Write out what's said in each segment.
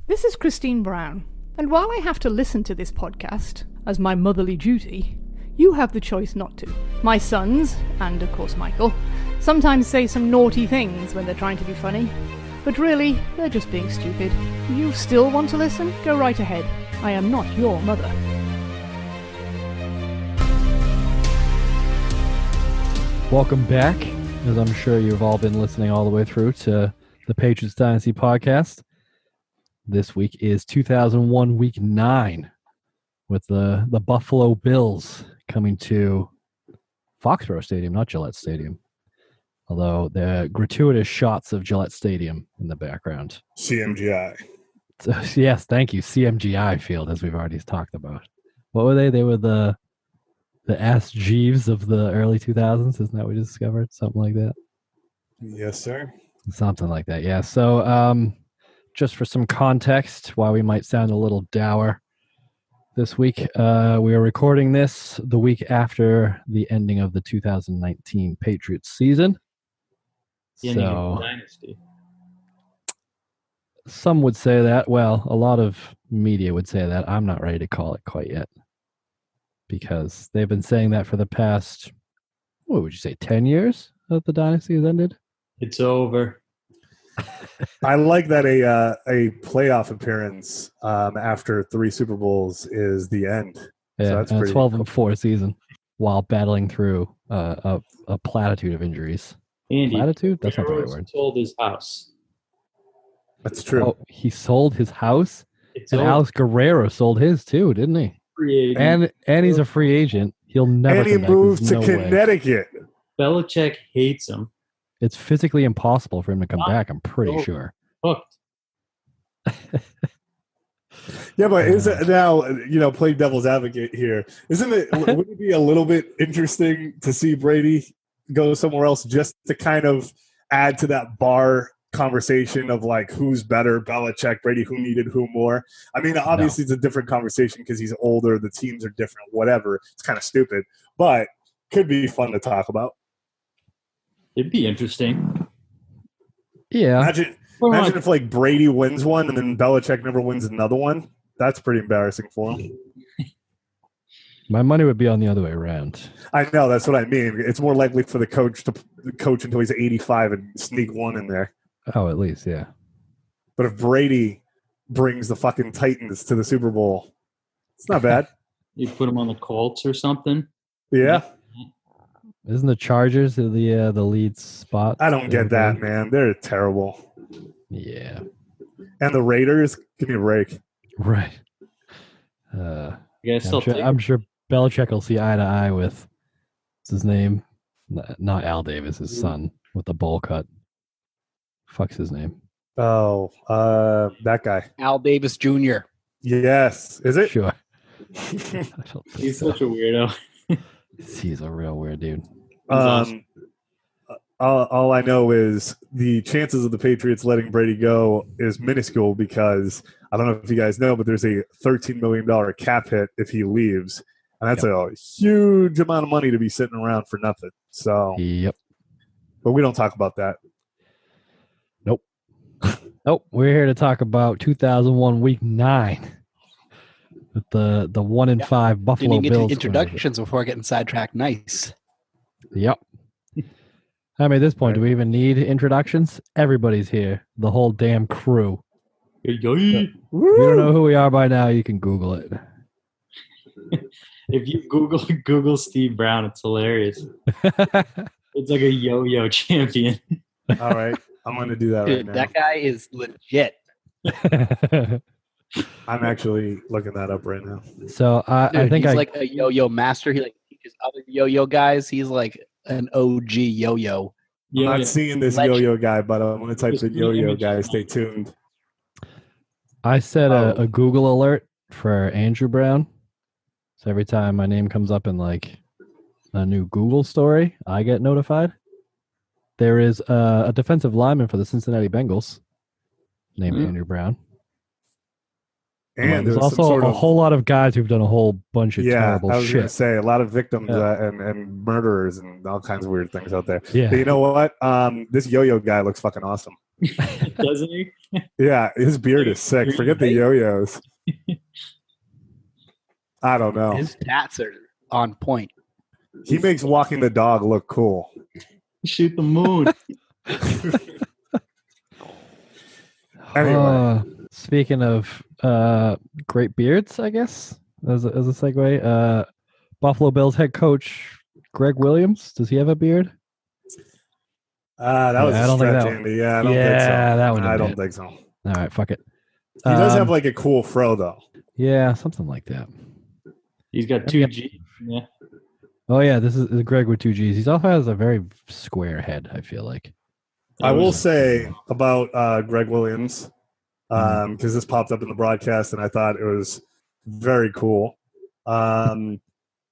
This is Christine Brown, and while I have to listen to this podcast as my motherly duty, you have the choice not to. My sons, and of course Michael, sometimes say some naughty things when they're trying to be funny, but really, they're just being stupid. You still want to listen? Go right ahead. I am not your mother. Welcome back, as I'm sure you've all been listening all the way through to the Patriots Dynasty podcast. This week is 2001 Week 9 with the Buffalo Bills coming to Foxborough Stadium, not Gillette Stadium. Although there are gratuitous shots of Gillette Stadium in the background. CMGI. So, yes, thank you. CMGI field, as we've already talked about. What were they? They were the Ask Jeeves of the early 2000s. Isn't that what we discovered? Something like that? Yes, sir. Something like that, yeah. So just for some context, why we might sound a little dour this week, we are recording this the week after the ending of the 2019 Patriots season. The ending of the Dynasty. Some would say that. Well, a lot of media would say that. I'm not ready to call it quite yet, because they've been saying that for the past, what would you say, 10 years that the Dynasty has ended? It's over. I like that a playoff appearance after 3 Super Bowls is the end. Yeah, so that's and a pretty 12-4 season while battling through a platitude of injuries. Andy, Platitude? That's not the right word. Sold his house. That's true. Oh, he sold his house? It's And over. Alex Guerrero sold his too, didn't he? Free agent. And he's a free agent. He'll never And he come back. moved There's to no way. Connecticut. Belichick hates him. It's physically impossible for him to come Wow. back, I'm pretty Oh. sure. Hooked. Yeah, but is it now, play devil's advocate here. Isn't it, wouldn't it be a little bit interesting to see Brady go somewhere else just to kind of add to that bar conversation of like who's better, Belichick, Brady, who needed who more? I mean, obviously it's a different conversation because he's older, the teams are different, whatever. It's kind of stupid, but could be fun to talk about. It'd be interesting. Yeah. Imagine if like Brady wins one and then Belichick never wins another one. That's pretty embarrassing for him. My money would be on the other way around. I know, that's what I mean. It's more likely for the coach to coach until he's 85 and sneak one in there. Oh, at least, yeah. But if Brady brings the fucking Titans to the Super Bowl, it's not bad. You put him on the Colts or something. Yeah. Isn't the Chargers the lead spot? I don't get that, man. They're terrible. Yeah. And the Raiders, give me a break. Right. You guys still take I'm sure Belichick will see eye to eye with, what's his name? Not Al Davis, his son, with the bowl cut. Fuck's his name? Oh, that guy. Al Davis Jr. Yes. Is it? Sure. I don't think He's so. such a weirdo. He's a real weird dude. Awesome. All I know is the chances of the Patriots letting Brady go is minuscule because I don't know if you guys know, but there's a $13 million cap hit if he leaves. And that's a huge amount of money to be sitting around for nothing. So, Yep. but we don't talk about that. Nope. We're here to talk about 2001 Week 9 with the 1-5 Buffalo Didn't get Bills. to introductions before getting sidetracked. Nice. Yep. I mean, at this point, do we even need introductions? Everybody's here. The whole damn crew. If you don't know who we are by now, you can Google it. If you Google Steve Brown, it's hilarious. It's like a yo-yo champion. All right. I'm going to do that right Dude, now. that guy is legit. I'm actually looking that up right now. So I Dude, think he's like a yo-yo master. He like teaches other yo-yo guys. He's like an OG yo-yo. I'm not seeing this Legend. yo-yo guy, but I'm going to type Just in yo-yo image guy. it. Stay tuned. I set Oh. a Google alert for Andrew Brown. So every time my name comes up in like a new Google story, I get notified. There is a defensive lineman for the Cincinnati Bengals named Andrew Brown. And there's some also sort a of, whole lot of guys who've done a whole bunch of I terrible was going to shit. say a lot of victims Yeah. and murderers and all kinds of weird things out there. Yeah. But you know what? This yo-yo guy looks fucking awesome. Doesn't he? Yeah, his beard is sick. Forget the yo-yos. I don't know. His tats are on point. He makes walking the dog look cool. Shoot the moon. Anyway. Speaking of great beards, I guess, as a segue, Buffalo Bills head coach Greg Williams, does he have a beard? That was I a don't think stretch, that one. Andy. Yeah, I don't think so. That one. I don't think so. All right, fuck it. He does have like a cool fro, though. Yeah, something like that. He's got 2 G. Yeah. Oh yeah, this is Greg with 2 Gs. He also has a very square head, I feel like. I will say about Greg Williams, because this popped up in the broadcast, and I thought it was very cool.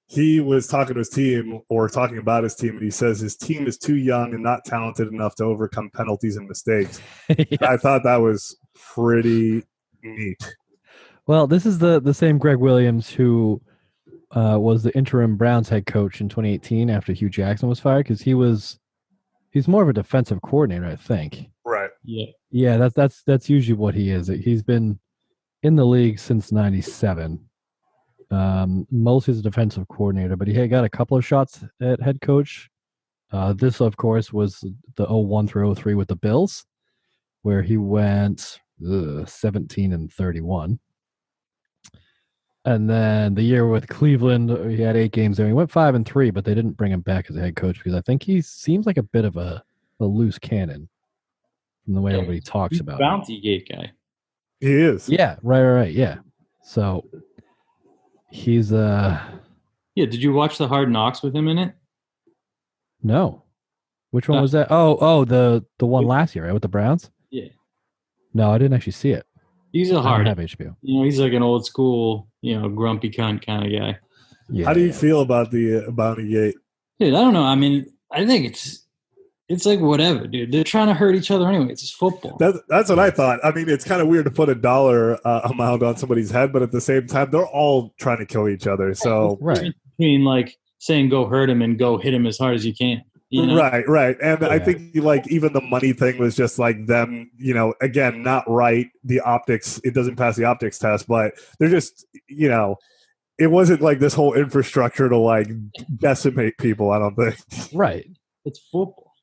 He was talking to his team, or talking about his team, and he says his team is too young and not talented enough to overcome penalties and mistakes. Yes. I thought that was pretty neat. Well, this is the same Greg Williams who was the interim Browns head coach in 2018 after Hugh Jackson was fired, because he's more of a defensive coordinator, I think. Right. Yeah. Yeah, that's usually what he is. He's been in the league since '97. Mostly as a defensive coordinator, but he had got a couple of shots at head coach. This, of course, was the 01 through 03 with the Bills, where he went 17-31. And then the year with Cleveland, he had 8 games there. He went 5-3, but they didn't bring him back as a head coach because I think he seems like a bit of a loose cannon from the way everybody talks about him. Bounty gate guy. He is. Yeah, right, yeah. So he's Yeah, did you watch the Hard Knocks with him in it? No. Which one was that? Oh, the one last year, right, with the Browns? Yeah. No, I didn't actually see it. He's a I hard. don't have HBO. He's like an old school, grumpy cunt kind of guy. Yeah. How do you feel about the Bounty Gate? Dude, I don't know. I mean, I think it's like whatever, dude. They're trying to hurt each other anyway. It's just football. That's what I thought. I mean, it's kind of weird to put a dollar amount on somebody's head, but at the same time, they're all trying to kill each other. So Right. Between like saying go hurt him and go hit him as hard as you can. Right. And I think like even the money thing was just like them, again, not right. The optics, it doesn't pass the optics test, but they're just, it wasn't like this whole infrastructure to like decimate people, I don't think. Right. It's football.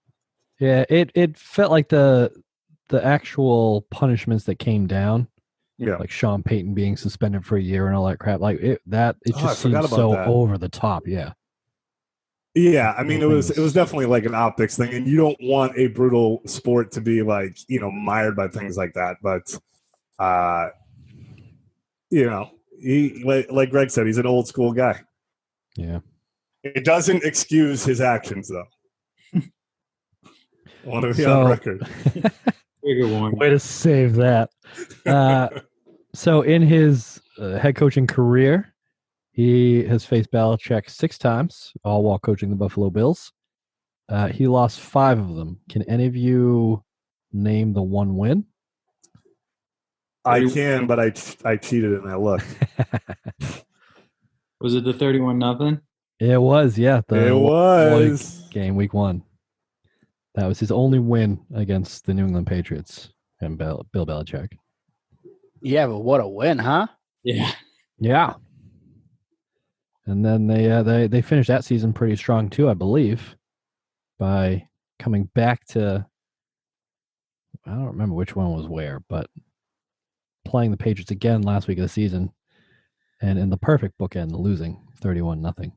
Yeah, it felt like the actual punishments that came down, like Sean Payton being suspended for a year and all that crap, like it just seemed so over the top. Yeah. Yeah, I mean it was definitely like an optics thing, and you don't want a brutal sport to be like mired by things like that. But he like Greg said, he's an old school guy. Yeah, it doesn't excuse his actions though. I want to be on record. Way to save that. So in his head coaching career, he has faced Belichick 6 times, all while coaching the Buffalo Bills. He lost 5 of them. Can any of you name the one win? I can, but I cheated and I looked. Was it the 31-0? It was, yeah. It was game week 1. That was his only win against the New England Patriots and Bill Belichick. Yeah, but what a win, huh? Yeah. Yeah. And then they finished that season pretty strong too, I believe, by coming back to, I don't remember which one was where, but playing the Patriots again last week of the season, and in the perfect bookend, losing 31-0.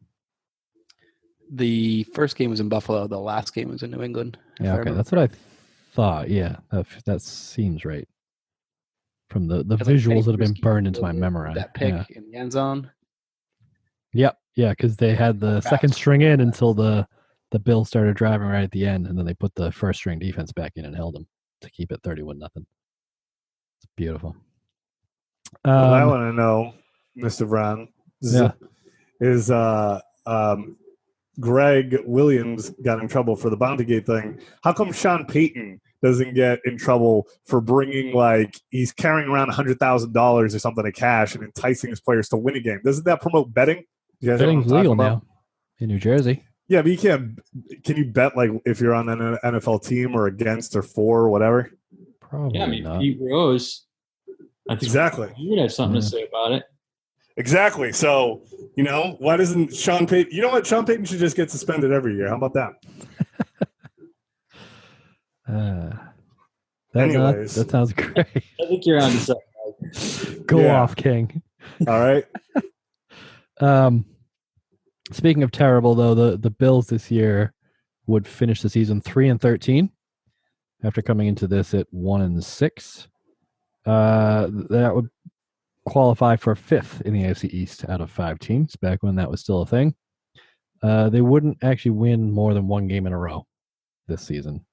The first game was in Buffalo. The last game was in New England. Yeah, okay, that's what I thought. Yeah, that seems right. From the visuals that have been burned into my memory. That pick in the end zone. Yep, yeah, because they had the second string in until the Bills started driving right at the end, and then they put the first string defense back in and held them to keep it 31-0. It's beautiful. What I want to know, Mr. Brown, is Greg Williams got in trouble for the Bounty Gate thing. How come Sean Payton doesn't get in trouble for bringing, like, he's carrying around $100,000 or something of cash and enticing his players to win a game? Doesn't that promote betting? Betting's legal now in New Jersey. Yeah, but you can't. Can you bet like if you're on an NFL team or against or for or whatever? Probably Yeah, I mean not. Pete Rose. I think Exactly. you would have something to say about it. Exactly. So, why doesn't Sean Payton? You know what? Sean Payton should just get suspended every year. How about that? Anyways. That sounds great. I think you're on to something. Go Yeah. off, King. All right. Speaking of terrible, though, the Bills this year would finish the season 3-13 after coming into this at 1-6. That would qualify for 5th in the AFC East out of 5 teams back when that was still a thing. They wouldn't actually win more than 1 game in a row this season.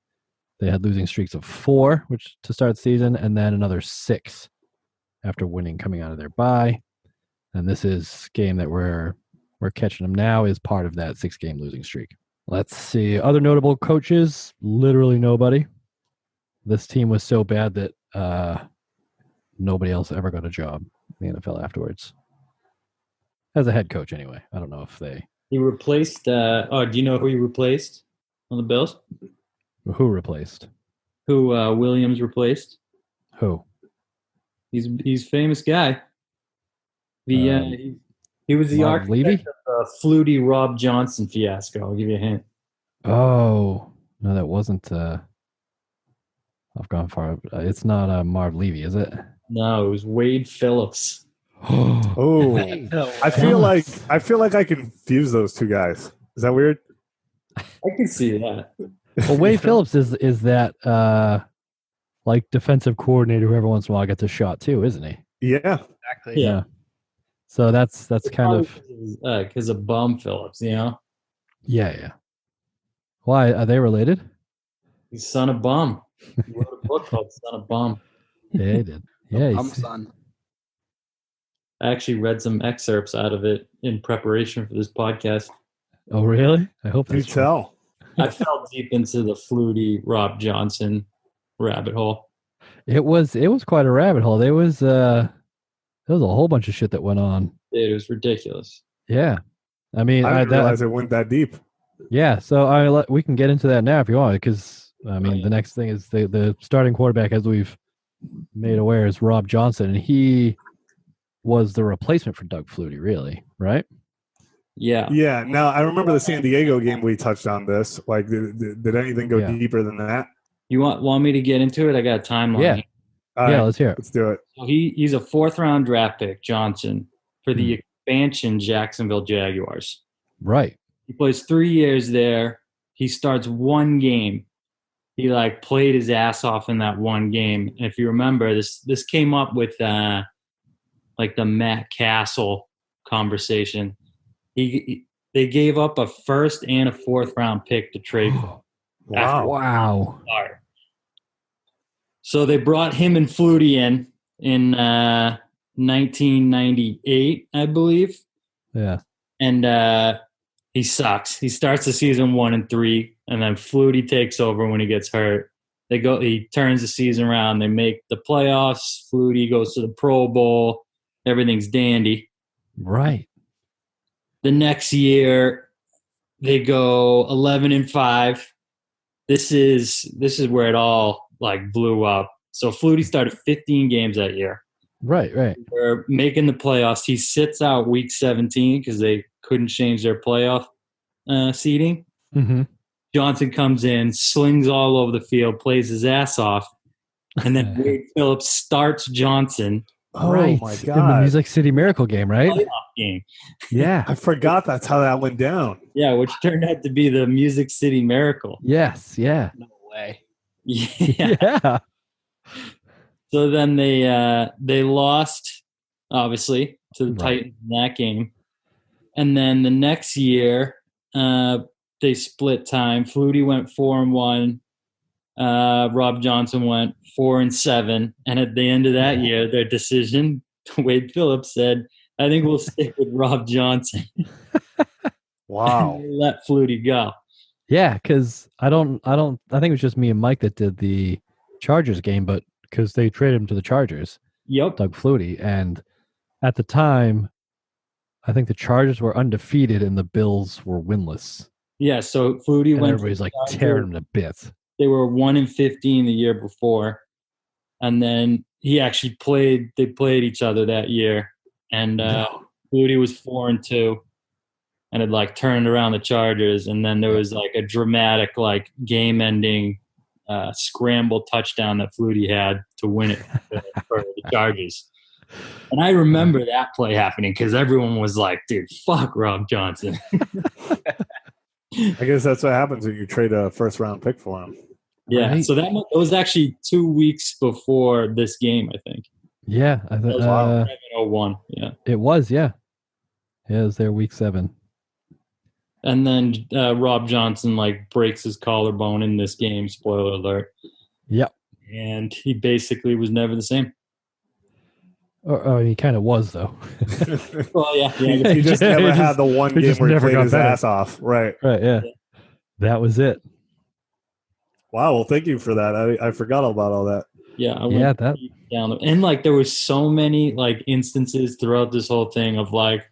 They had losing streaks of 4, which to start the season, and then another 6 after winning coming out of their bye. And this is game that we're catching them now is part of that 6-game losing streak. Let's see. Other notable coaches, literally nobody. This team was so bad that nobody else ever got a job in the NFL afterwards. As a head coach, anyway. I don't know if they... He replaced... do you know who he replaced on the Bills? Who replaced? Who Williams replaced? Who? He's a famous guy. He was the Marv architect Levy? of the Flutie Rob Johnson fiasco. I'll give you a hint. Oh, no, that wasn't... I've gone far. It's not Marv Levy, is it? No, it was Wade Phillips. Oh, I feel like I confuse those two guys. Is that weird? I can see that. Well, Wade Phillips is that like defensive coordinator who every once in a while gets a shot too, isn't he? Yeah. Exactly. Yeah. So that's kind of because of Bum Phillips, yeah. Why are they related? He's son of Bum. He wrote a book called Son of Bum. Yeah, he did. Yeah, I'm son. I actually read some excerpts out of it in preparation for this podcast. Oh, really? I hope You that's true. tell. I fell deep into the Flutie Rob Johnson rabbit hole. It was quite a rabbit hole. There was a whole bunch of shit that went on. Dude, it was ridiculous. Yeah, I mean, I didn't realize it went that deep. yeah. So we can get into that now if you want, because I mean, the next thing is the starting quarterback, as we've made aware, is Rob Johnson, and he was the replacement for Doug Flutie, really, right? Yeah. Yeah. Now I remember the San Diego game. We touched on this. Like, did anything go deeper than that? You want me to get into it? I got a timeline. Yeah. All Yeah, right, let's hear it. let's do it. So he's a 4th-round draft pick, Johnson, for the expansion Jacksonville Jaguars. Right. He plays 3 years there. He starts 1 game. He played his ass off in that 1 game. And if you remember, this came up with the Matt Castle conversation. They gave up a 1st and a 4th-round pick to trade for. Wow. So they brought him and Flutie in 1998, I believe. Yeah. And he sucks. He starts the season 1-3, and then Flutie takes over when he gets hurt. He turns the season around. They make the playoffs. Flutie goes to the Pro Bowl. Everything's dandy. Right. The next year, they go 11-5. This is where it all blew up. So Flutie started 15 games that year. Right. They're making the playoffs. He sits out week 17 because they couldn't change their playoff seeding. Mm-hmm. Johnson comes in, slings all over the field, plays his ass off, and then Wade Phillips starts Johnson. Oh right. my In the god! Music City Miracle game, right? Playoff game. Yeah. I forgot that's how that went down. Yeah, which turned out to be the Music City Miracle. Yes. Yeah. No way. Yeah. Yeah. So then they lost, obviously, to the Titans in that game. And then the next year, they split time. Flutie went 4-1. Rob Johnson went 4-7. And at the end of that year, their decision, Wade Phillips said, I think we'll stick with Rob Johnson. Wow. And they let Flutie go. Yeah, because I think it was just me and Mike that did the Chargers game, but because they traded him to the Chargers, Yep. Doug Flutie, and at the time, I think the Chargers were undefeated and the Bills were winless Yeah, so Flutie And went. everybody's like tearing him to bits. They were 1-15 the year before, and then he actually played. They played each other that year, and Flutie was 4-2, and had like turned around the Chargers, and then there was like a dramatic like game-ending scramble touchdown that Flutie had to win it for the Chargers. And I remember that play happening because everyone was like, "Dude, fuck Rob Johnson." I guess that's what happens when you trade a first-round pick for him. Yeah, Right. so that was actually 2 weeks before this game, I think. Yeah, That was 7-01, yeah. it was. Yeah, it was there week 7. And then Rob Johnson like breaks his collarbone in this game. Spoiler alert. Yep. And he basically was never the same. Or he kind of was though. Well, yeah. He just never had the one he game just where he never played got his better. ass off. Right. Right. Yeah. That was it. Wow. Well, thank you for that. I forgot about all that. Yeah. I went that. down and like there was so many like instances throughout this whole thing of like,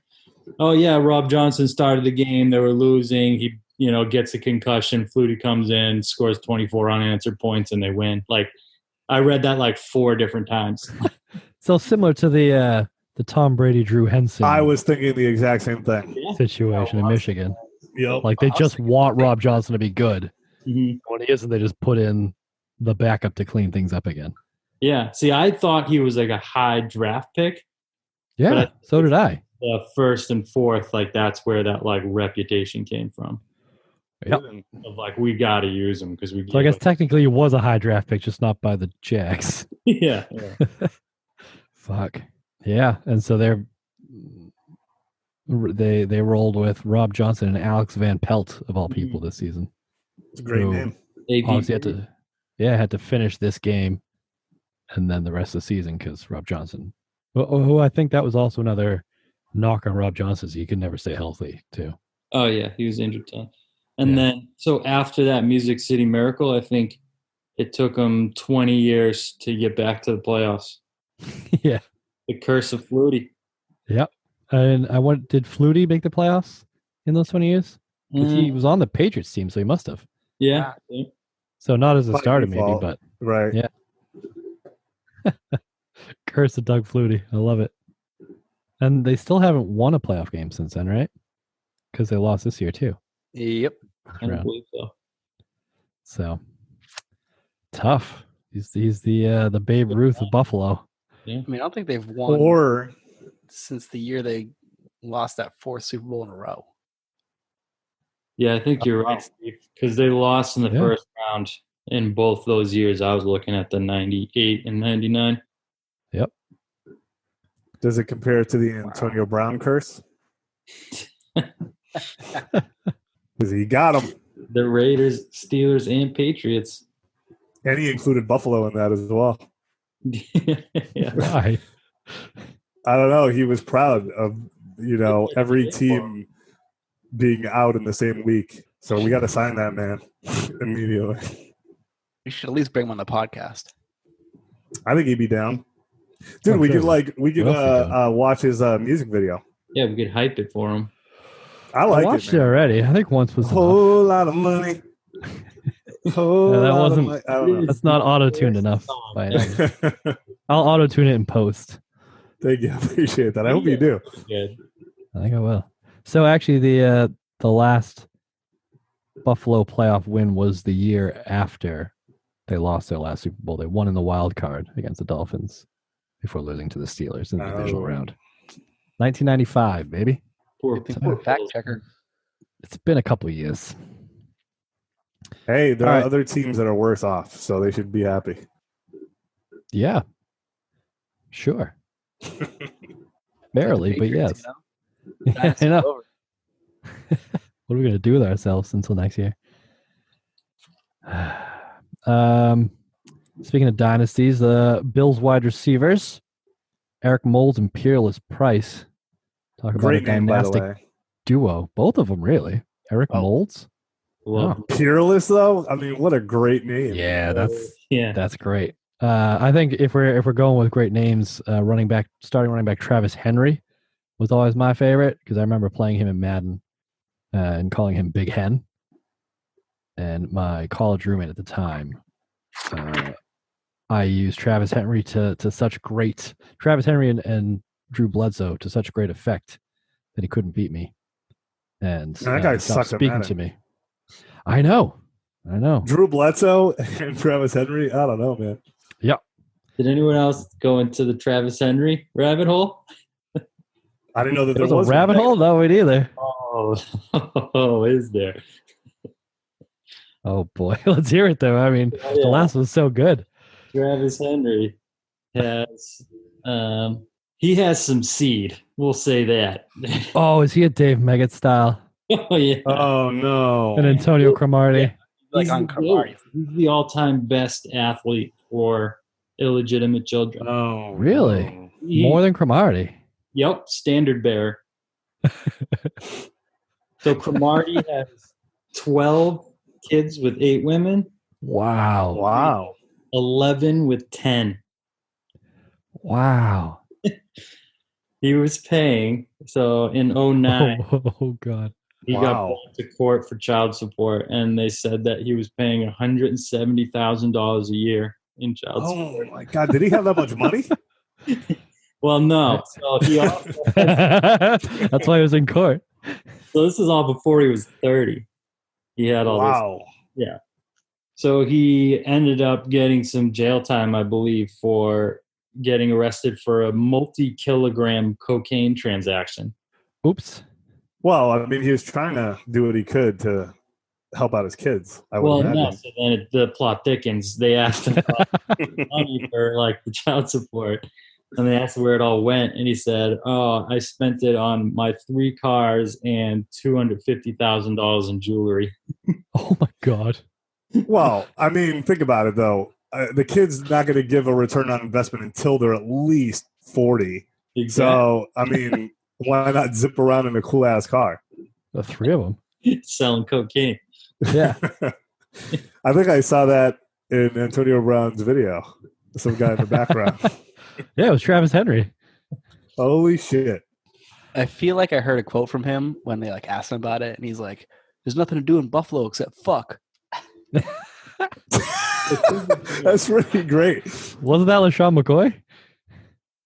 oh yeah, Rob Johnson started the game. They were losing. He gets a concussion. Flutie comes in, scores 24 unanswered points, and they win. Like I read that like 4 different times. So similar to the Tom Brady Drew Henson I was thinking the exact same thing. situation in Michigan. Yep. Like they just want Rob Johnson to be good. Mhm. When he isn't, they just put in the backup to clean things up again. Yeah. See, I thought he was like a high draft pick. Yeah, so did I. The 1st and 4th, like that's where that like reputation came from. Yep. Of like we got to use him because we. So I guess technically it was a high draft pick, just not by the Jags. yeah. Fuck. Yeah, and so they rolled with Rob Johnson and Alex Van Pelt of all people this season. It's a great who name. Obviously had to finish this game and then the rest of the season because Rob Johnson, who I think that was also another knock on Rob Johnson, so he could never stay healthy too. Oh yeah, he was injured ton. And then so after that Music City Miracle, I think it took him 20 years to get back to the playoffs. Yeah. The curse of Flutie. Yep. And did Flutie make the playoffs in those 20 years? Because he was on the Patriots team, so he must have. Yeah. So not as a By starter, default. maybe, but Right. yeah. Curse of Doug Flutie. I love it. And they still haven't won a playoff game since then, right? Because they lost this year too. Yep. I don't believe so. So tough. He's the Babe Ruth of Buffalo. Yeah. I mean, I don't think they've won Or since the year they lost that 4th Super Bowl in a row. Yeah, I think you're right, Steve, because they lost in the first round in both those years. I was looking at the 98 and 99. Yep. does it compare to the Antonio Brown curse? Because he got him. The Raiders, Steelers, and Patriots. And he included Buffalo in that as well. Yeah. Why? I don't know. He was proud of, every team being out in the same week. So we got to sign that man immediately. We should at least bring him on the podcast. I think he'd be down. Dude, we could watch his music video. Yeah, we could hype it for him. I I like watched it, it man. already. I think once was enough. Whole lot of money. No, that wasn't. Money. I don't know. That's not auto-tuned enough. By any means. I'll auto-tune it in post. Thank you. I appreciate that. I hope you do. Good. I think I will. So actually, the last Buffalo playoff win was the year after they lost their last Super Bowl. They won in the wild card against the Dolphins before losing to the Steelers in the divisional round. 1995, baby. Poor Fact checker. It's been a couple of years. Hey, there All are right. other teams that are worse off, so they should be happy. Yeah. Sure. Barely, but yes. I know. What are we going to do with ourselves until next year? Speaking of dynasties, the Bills wide receivers, Eric Moulds and Peerless Price. Talk about Great a name, by the dynastic way. duo. Both of them, really. Eric Moulds. Love Peerless, though. I mean, what a great name. Yeah, Yeah. that's great. I think if we're going with great names, starting running back Travis Henry was always my favorite because I remember playing him in Madden and calling him Big Hen and my college roommate at the time, I used Travis Henry to such great Travis Henry and Drew Bledsoe to such great effect that he couldn't beat me, and Man, that guy he stopped sucked at speaking Madden. to me. I know. Drew Bledsoe and Travis Henry. I don't know, man. Yep. Did anyone else go into the Travis Henry rabbit hole? I didn't know that There there was a one. rabbit hole. No, it either. Oh, is there? Oh boy, let's hear it though. I mean, the last was so good. Travis Henry has he has some seed. We'll say that. Oh, is he a Dave Meggett style? Oh yeah. Oh no. And Antonio Cromartie. Like He's on the Cromartie. GOAT. He's the all-time best athlete for illegitimate children. Oh, Really? no. More than Cromartie. Yep, standard bearer. So Cromartie has 12 kids with 8 women, Wow. Wow. 11 with 10. Wow. He was paying, so in 09, Oh God. he got brought to court for child support, and they said that he was paying $170,000 a year in child support. Oh my God! Did he have that much money? Well, no. So he also That's why he was in court. so this is all before he was 30. He had all Wow. this. Yeah. So he ended up getting some jail time, I believe, for getting arrested for a multi-kilogram cocaine transaction. Oops. Well, I mean, he was trying to do what he could to help out his kids. I would Well, imagine. no. So then the plot thickens. They asked him about money for like the child support, and they asked where it all went, and he said, "Oh, I spent it on my 3 cars and $250,000 in jewelry." Oh my God. Well, I mean, think about it though. The kid's not going to give a return on investment until they're at least 40. Exactly. So, I mean, why not zip around in a cool ass car? The 3 of them. Selling cocaine. Yeah. I think I saw that in Antonio Brown's video. Some guy in the background. Yeah, it was Travis Henry. Holy shit. I feel like I heard a quote from him when they like asked him about it, and he's like, "There's nothing to do in Buffalo except fuck." That's really great. Wasn't that LaShawn McCoy?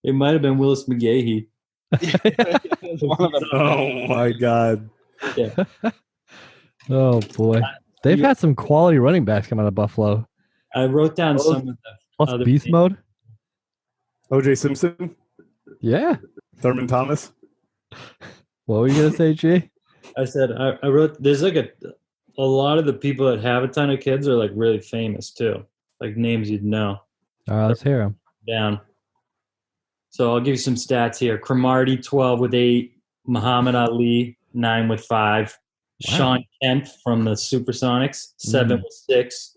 It might have been Willis McGahee. One of them. Oh my God. Yeah. Oh boy. They've had some quality running backs come out of Buffalo. I wrote down some of the Plus other beast names. mode. OJ Simpson, Yeah. Thurman Thomas. What were you gonna say, G? I said I wrote. There's like a lot of the people that have a ton of kids are like really famous too, like names you'd know. All right, let's hear him. Down. So I'll give you some stats here. Cromartie 12 with 8, Muhammad Ali 9 with 5, Wow. Sean Kemp from the Supersonics 7 with 6,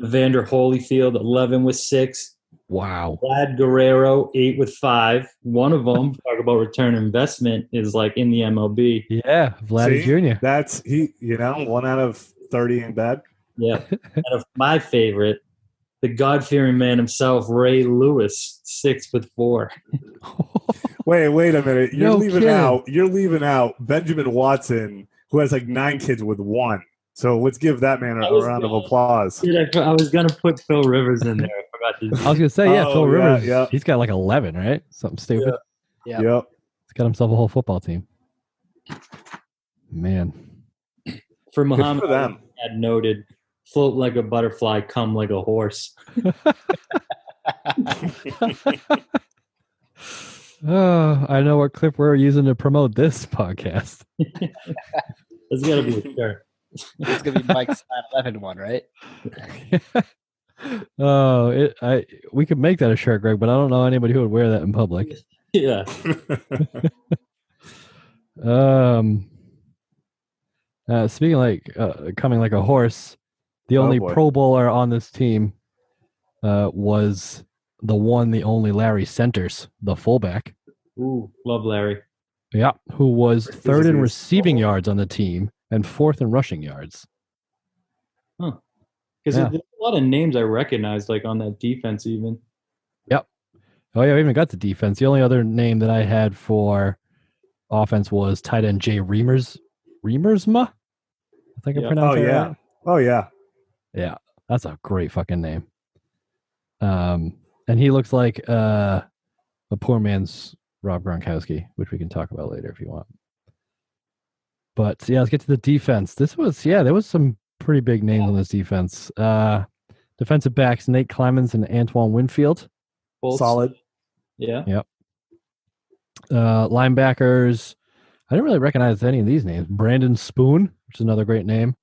Evander Holyfield 11 with 6, Wow. Vlad Guerrero 8 with 5. One of them, talk about return on investment, is like in the MLB. Yeah, Vladdy See? Jr. That's 1 out of 30 ain't bad. Yeah. And of my favorite, the God-fearing man himself, Ray Lewis, 6 with 4. Wait a minute. You're No leaving kidding. You're leaving out Benjamin Watson, who has like 9 kids with 1. So let's give that man a round of applause. Dude, I was going to put Phil Rivers in there. I forgot to. I was gonna say, yeah, Oh, Phil yeah, Rivers. yeah. He's got like 11, right? Something stupid. Yeah. Yep. He's got himself a whole football team. Man. For Good Muhammad, for them. had noted, float like a butterfly, come like a horse. Oh, I know what clip we're using to promote this podcast. That's got to be a shirt. It's gonna be Mike's 9/11 one, right? We could make that a shirt, Greg, but I don't know anybody who would wear that in public. Yeah. Speaking like coming like a horse, the only boy. Pro Bowler on this team was the only Larry Centers, the fullback. Ooh, love Larry. Yeah, who was third in he a receiving Pro Bowler? yards on the team and 4th in rushing yards. Because Yeah. there's a lot of names I recognize, like on that defense, even. Oh yeah, we even got the defense. The only other name that I had for offense was tight end Jay Reamersma. I think I Yeah. pronounced Oh, that yeah. right. Oh yeah. Yeah, that's a great fucking name. And he looks like a poor man's Rob Gronkowski, which we can talk about later if you want. But yeah, let's get to the defense. There was some pretty big names on this defense. Defensive backs Nate Clemens and Antoine Winfield. Bolts. Solid. Yeah. Yep. Linebackers, I didn't really recognize any of these names. Brandon Spoon, which is another great name,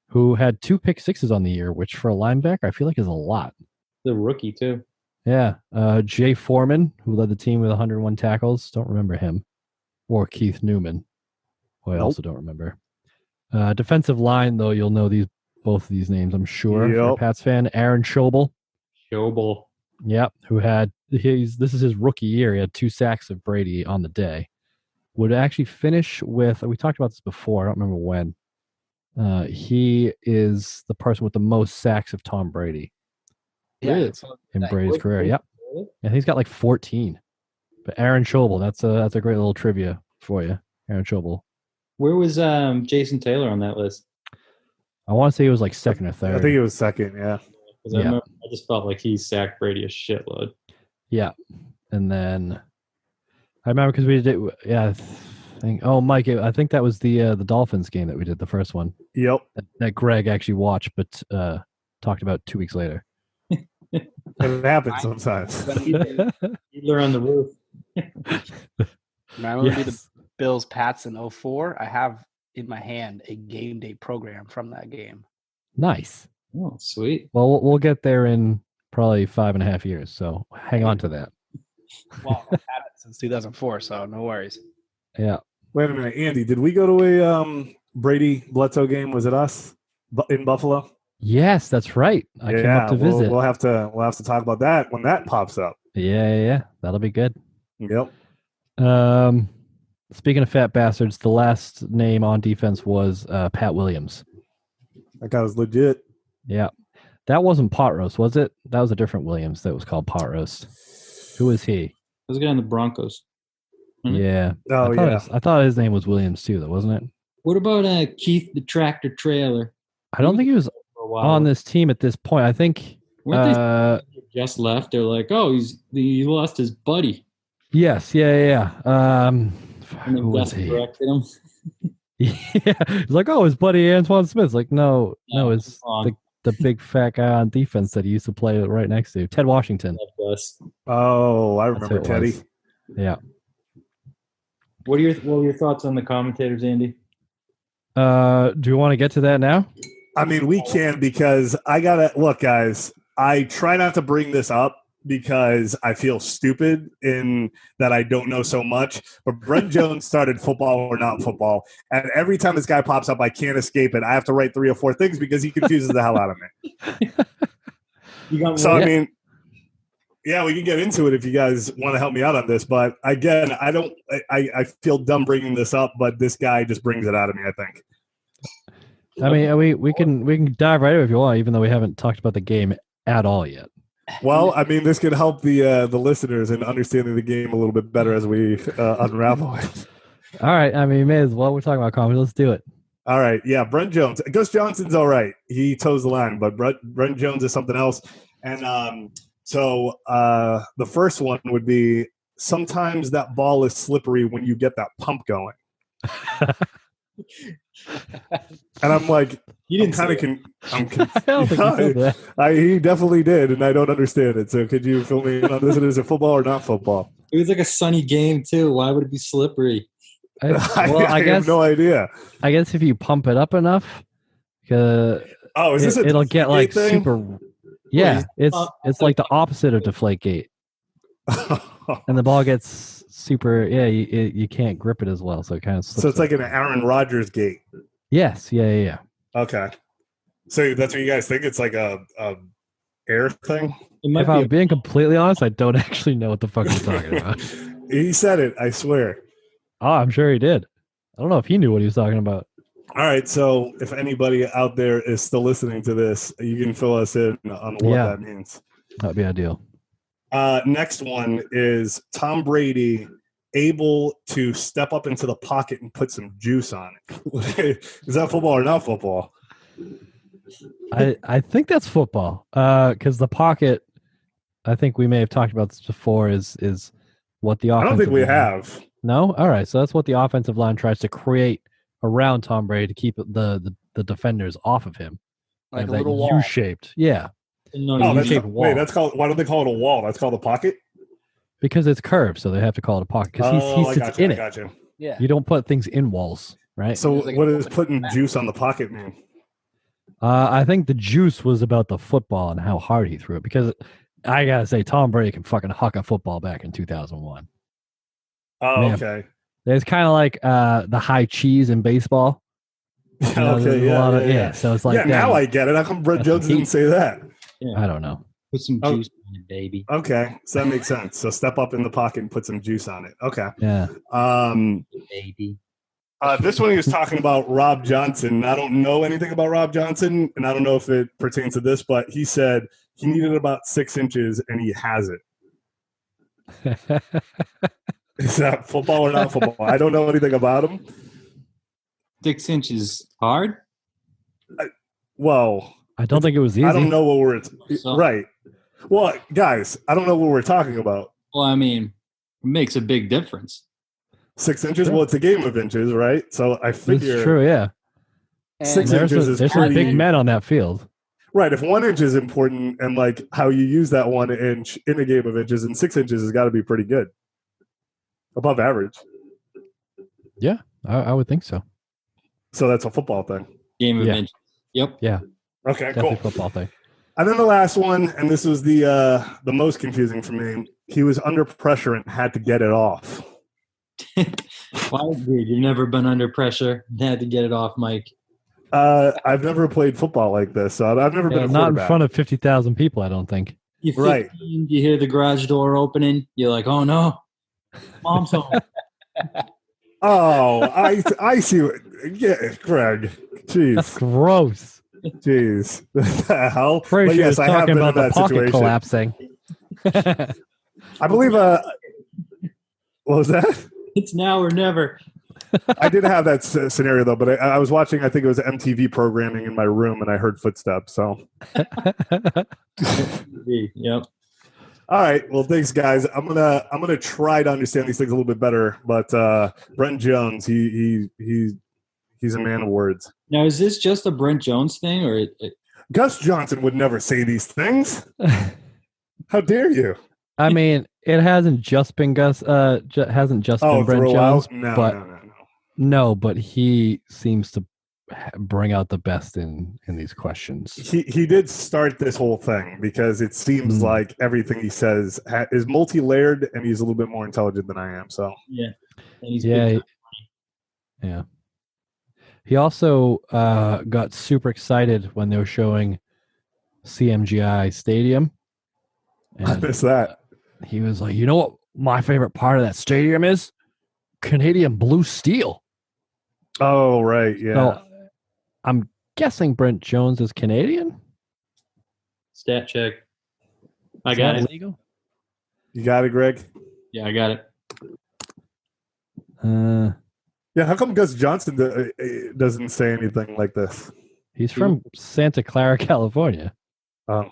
who had 2 pick sixes on the year, which for a linebacker I feel like is a lot. The rookie too. Yeah. Jay Foreman, who led the team with 101 tackles. Don't remember him. Or Keith Newman, who I also don't remember. Defensive line, though, you'll know both of these names, I'm sure. If you're a Pats fan. Aaron Schobel. Yep. Who had this is his rookie year. He had 2 sacks of Brady on the day. Would actually finish with, we talked about this before, I don't remember when. He is the person with the most sacks of Tom Brady. Yeah. In Brady's career. Yep. And he's got like 14. But Aaron Schobel, that's a great little trivia for you. Aaron Schobel. Where was Jason Taylor on that list? I want to say he was like second or third. I think it was second, yeah. I just felt like he sacked Brady a shitload. Yeah. And then I remember because we did, I think that was the Dolphins game that we did, the first one. Yep. That Greg actually watched, but talked about 2 weeks later. It happens sometimes. Fiddler on the roof. Remember the Bills Pats in 2004? I have in my hand a game day program from that game. Nice. Oh, sweet. Well, we'll get there in probably 5.5 years, so hang on to that. Well, I've had it since 2004, so no worries. Yeah. Wait a minute, Andy. Did we go to a Brady Bledsoe game? Was it us in Buffalo? Yes, that's right. I came up to visit. We'll have to talk about that when that pops up. Yeah. That'll be good. Yep. Speaking of fat bastards, the last name on defense was Pat Williams. That guy was legit. Yeah. That wasn't Pot Roast, was it? That was a different Williams that was called Pot Roast. Who is he? That was a guy in the Broncos. Yeah. Oh, I thought his name was Williams too, though, wasn't it? What about Keith the Tractor Trailer? I don't think he was on this team at this point. I think weren't they just left? They're like, oh, he lost his buddy. Yes, yeah. Who was he? Him. Yeah, he's like, oh, his buddy Antoine Smith's like, no, it's the big fat guy on defense that he used to play right next to, Ted Washington. Oh, I remember Teddy. Yeah. What were your thoughts on the commentators, Andy? Do you want to get to that now? I mean, we can, because I gotta look, guys. I try not to bring this up because I feel stupid in that I don't know so much. But Brent Jones started Football or Not Football, and every time this guy pops up, I can't escape it. I have to write 3 or 4 things because he confuses the hell out of me. I mean, yeah, we can get into it if you guys want to help me out on this. But again, I feel dumb bringing this up, but this guy just brings it out of me, I think. I mean, we can dive right in if you want, even though we haven't talked about the game at all yet. Well, I mean, this could help the listeners in understanding the game a little bit better as we unravel it. All right. I mean, may as well. We're talking about comedy. Let's do it. All right. Yeah, Brent Jones. Gus Johnson's all right. He toes the line, but Brent Jones is something else. And so the first one would be, sometimes that ball is slippery when you get that pump going. And I'm like, he definitely did, and I don't understand it. So could you fill me in on this? Is it football or not football? It was like a sunny game too. Why would it be slippery? I guess, have no idea. I guess if you pump it up enough, it'll get like thing? Super. Yeah, it's like the opposite of Deflategate, and the ball gets super. Yeah, you can't grip it as well, so it kind of slips. So it's like an Aaron Rodgers gate. Yes. Yeah. Okay. So that's what you guys think? It's like a air thing? If I'm being completely honest, I don't actually know what the fuck he's talking about. He said it, I swear. Oh, I'm sure he did. I don't know if he knew what he was talking about. All right, so if anybody out there is still listening to this, you can fill us in on what that means. That'd be ideal. Next one is Tom Brady able to step up into the pocket and put some juice on it. Is that football or not football? I think that's football. Because the pocket, I think we may have talked about this before, is what the I offensive don't think we line- have. No? All right. So that's what the offensive line tries to create around Tom Brady to keep the defenders off of him. Like And a that little wall. U-shaped. Yeah. No, Oh, you U-shaped wall. that's called. Why don't they call it a wall? That's called a pocket. Because it's curved, so they have to call it a pocket. Because he I sits got you. in I it. got you. Yeah. You don't put things in walls, right? So There's like what a does little putting bit of juice on the pocket mean? I think the juice was about the football and how hard he threw it. Because I gotta say, Tom Brady can fucking huck a football back in 2001. Oh, Man. okay. It's kind of like the high cheese in baseball. You know, Okay. there's a lot of, so it's like yeah. that. Now I get it. How come Brett That's Jones heat. didn't say that? I don't know. put some Oh. juice on it, baby. Okay, so that makes sense. So step up in the pocket and put some juice on it. Okay. Yeah. Baby. This one he was talking about Rob Johnson. I don't know anything about Rob Johnson, and I don't know if it pertains to this, but he said he needed about 6 inches, and he has it. Is that football or not football? I don't know anything about him. 6 inches hard? Well, I don't think it was easy. I don't know what we're So- right. Well, guys, I don't know what we're talking about. Well, I mean, it makes a big difference. 6 inches. Sure. Well, it's a game of inches, right? So I It's figure true, yeah. And 6 There's, inches a, is there's some pretty big men on that field. right. If 1 inch is important, and like how you use that 1 inch in a game of inches, and 6 inches has got to be pretty good, above average. Yeah, I would think so. So that's a football thing. Game of Yeah. inches. Yep. Okay, Definitely cool. football thing. And then the last one, and this was the most confusing for me. He was under pressure and had to get it off. Why, dude? You've never been under pressure and had to get it off, Mike. I've never played football like this, so I've never been a Not in quarterback. front of 50,000 people, I don't think. You 15, Right. You hear the garage door opening. You're like, oh no, mom's home. Oh, I see. Yeah, Greg. That's Jeez, gross. jeez. What the hell? Pretty But sure yes, he I was have talking been in about the that pocket situation. collapsing. I believe. What was that? It's now or never. I did have that scenario though, but I was watching. I think it was MTV programming in my room, and I heard footsteps. So, Yep. all right. Well, thanks, guys. I'm gonna try to understand these things a little bit better. But Brent Jones, he's a man of words. Now, is this just a Brent Jones thing, or Gus Johnson would never say these things. How dare you? I mean, it hasn't just been Gus. Hasn't just been Brent throw Jones. out? No, but no. no, but he seems to bring out the best in these questions. He did start this whole thing because it seems Mm. like everything he says is multi-layered, and he's a little bit more intelligent than I am. So yeah? And he's Yeah, big. yeah. He also got super excited when they were showing CMGI Stadium. I And missed that. he was like, you know what my favorite part of that stadium is? Canadian blue steel. Oh, right. Yeah. So I'm guessing Brent Jones is Canadian. Stat check. I Is got that it. legal? You got it, Greg? Yeah, I got it. Yeah. How come Gus Johnson doesn't say anything like this? He's from Santa Clara, California. Oh.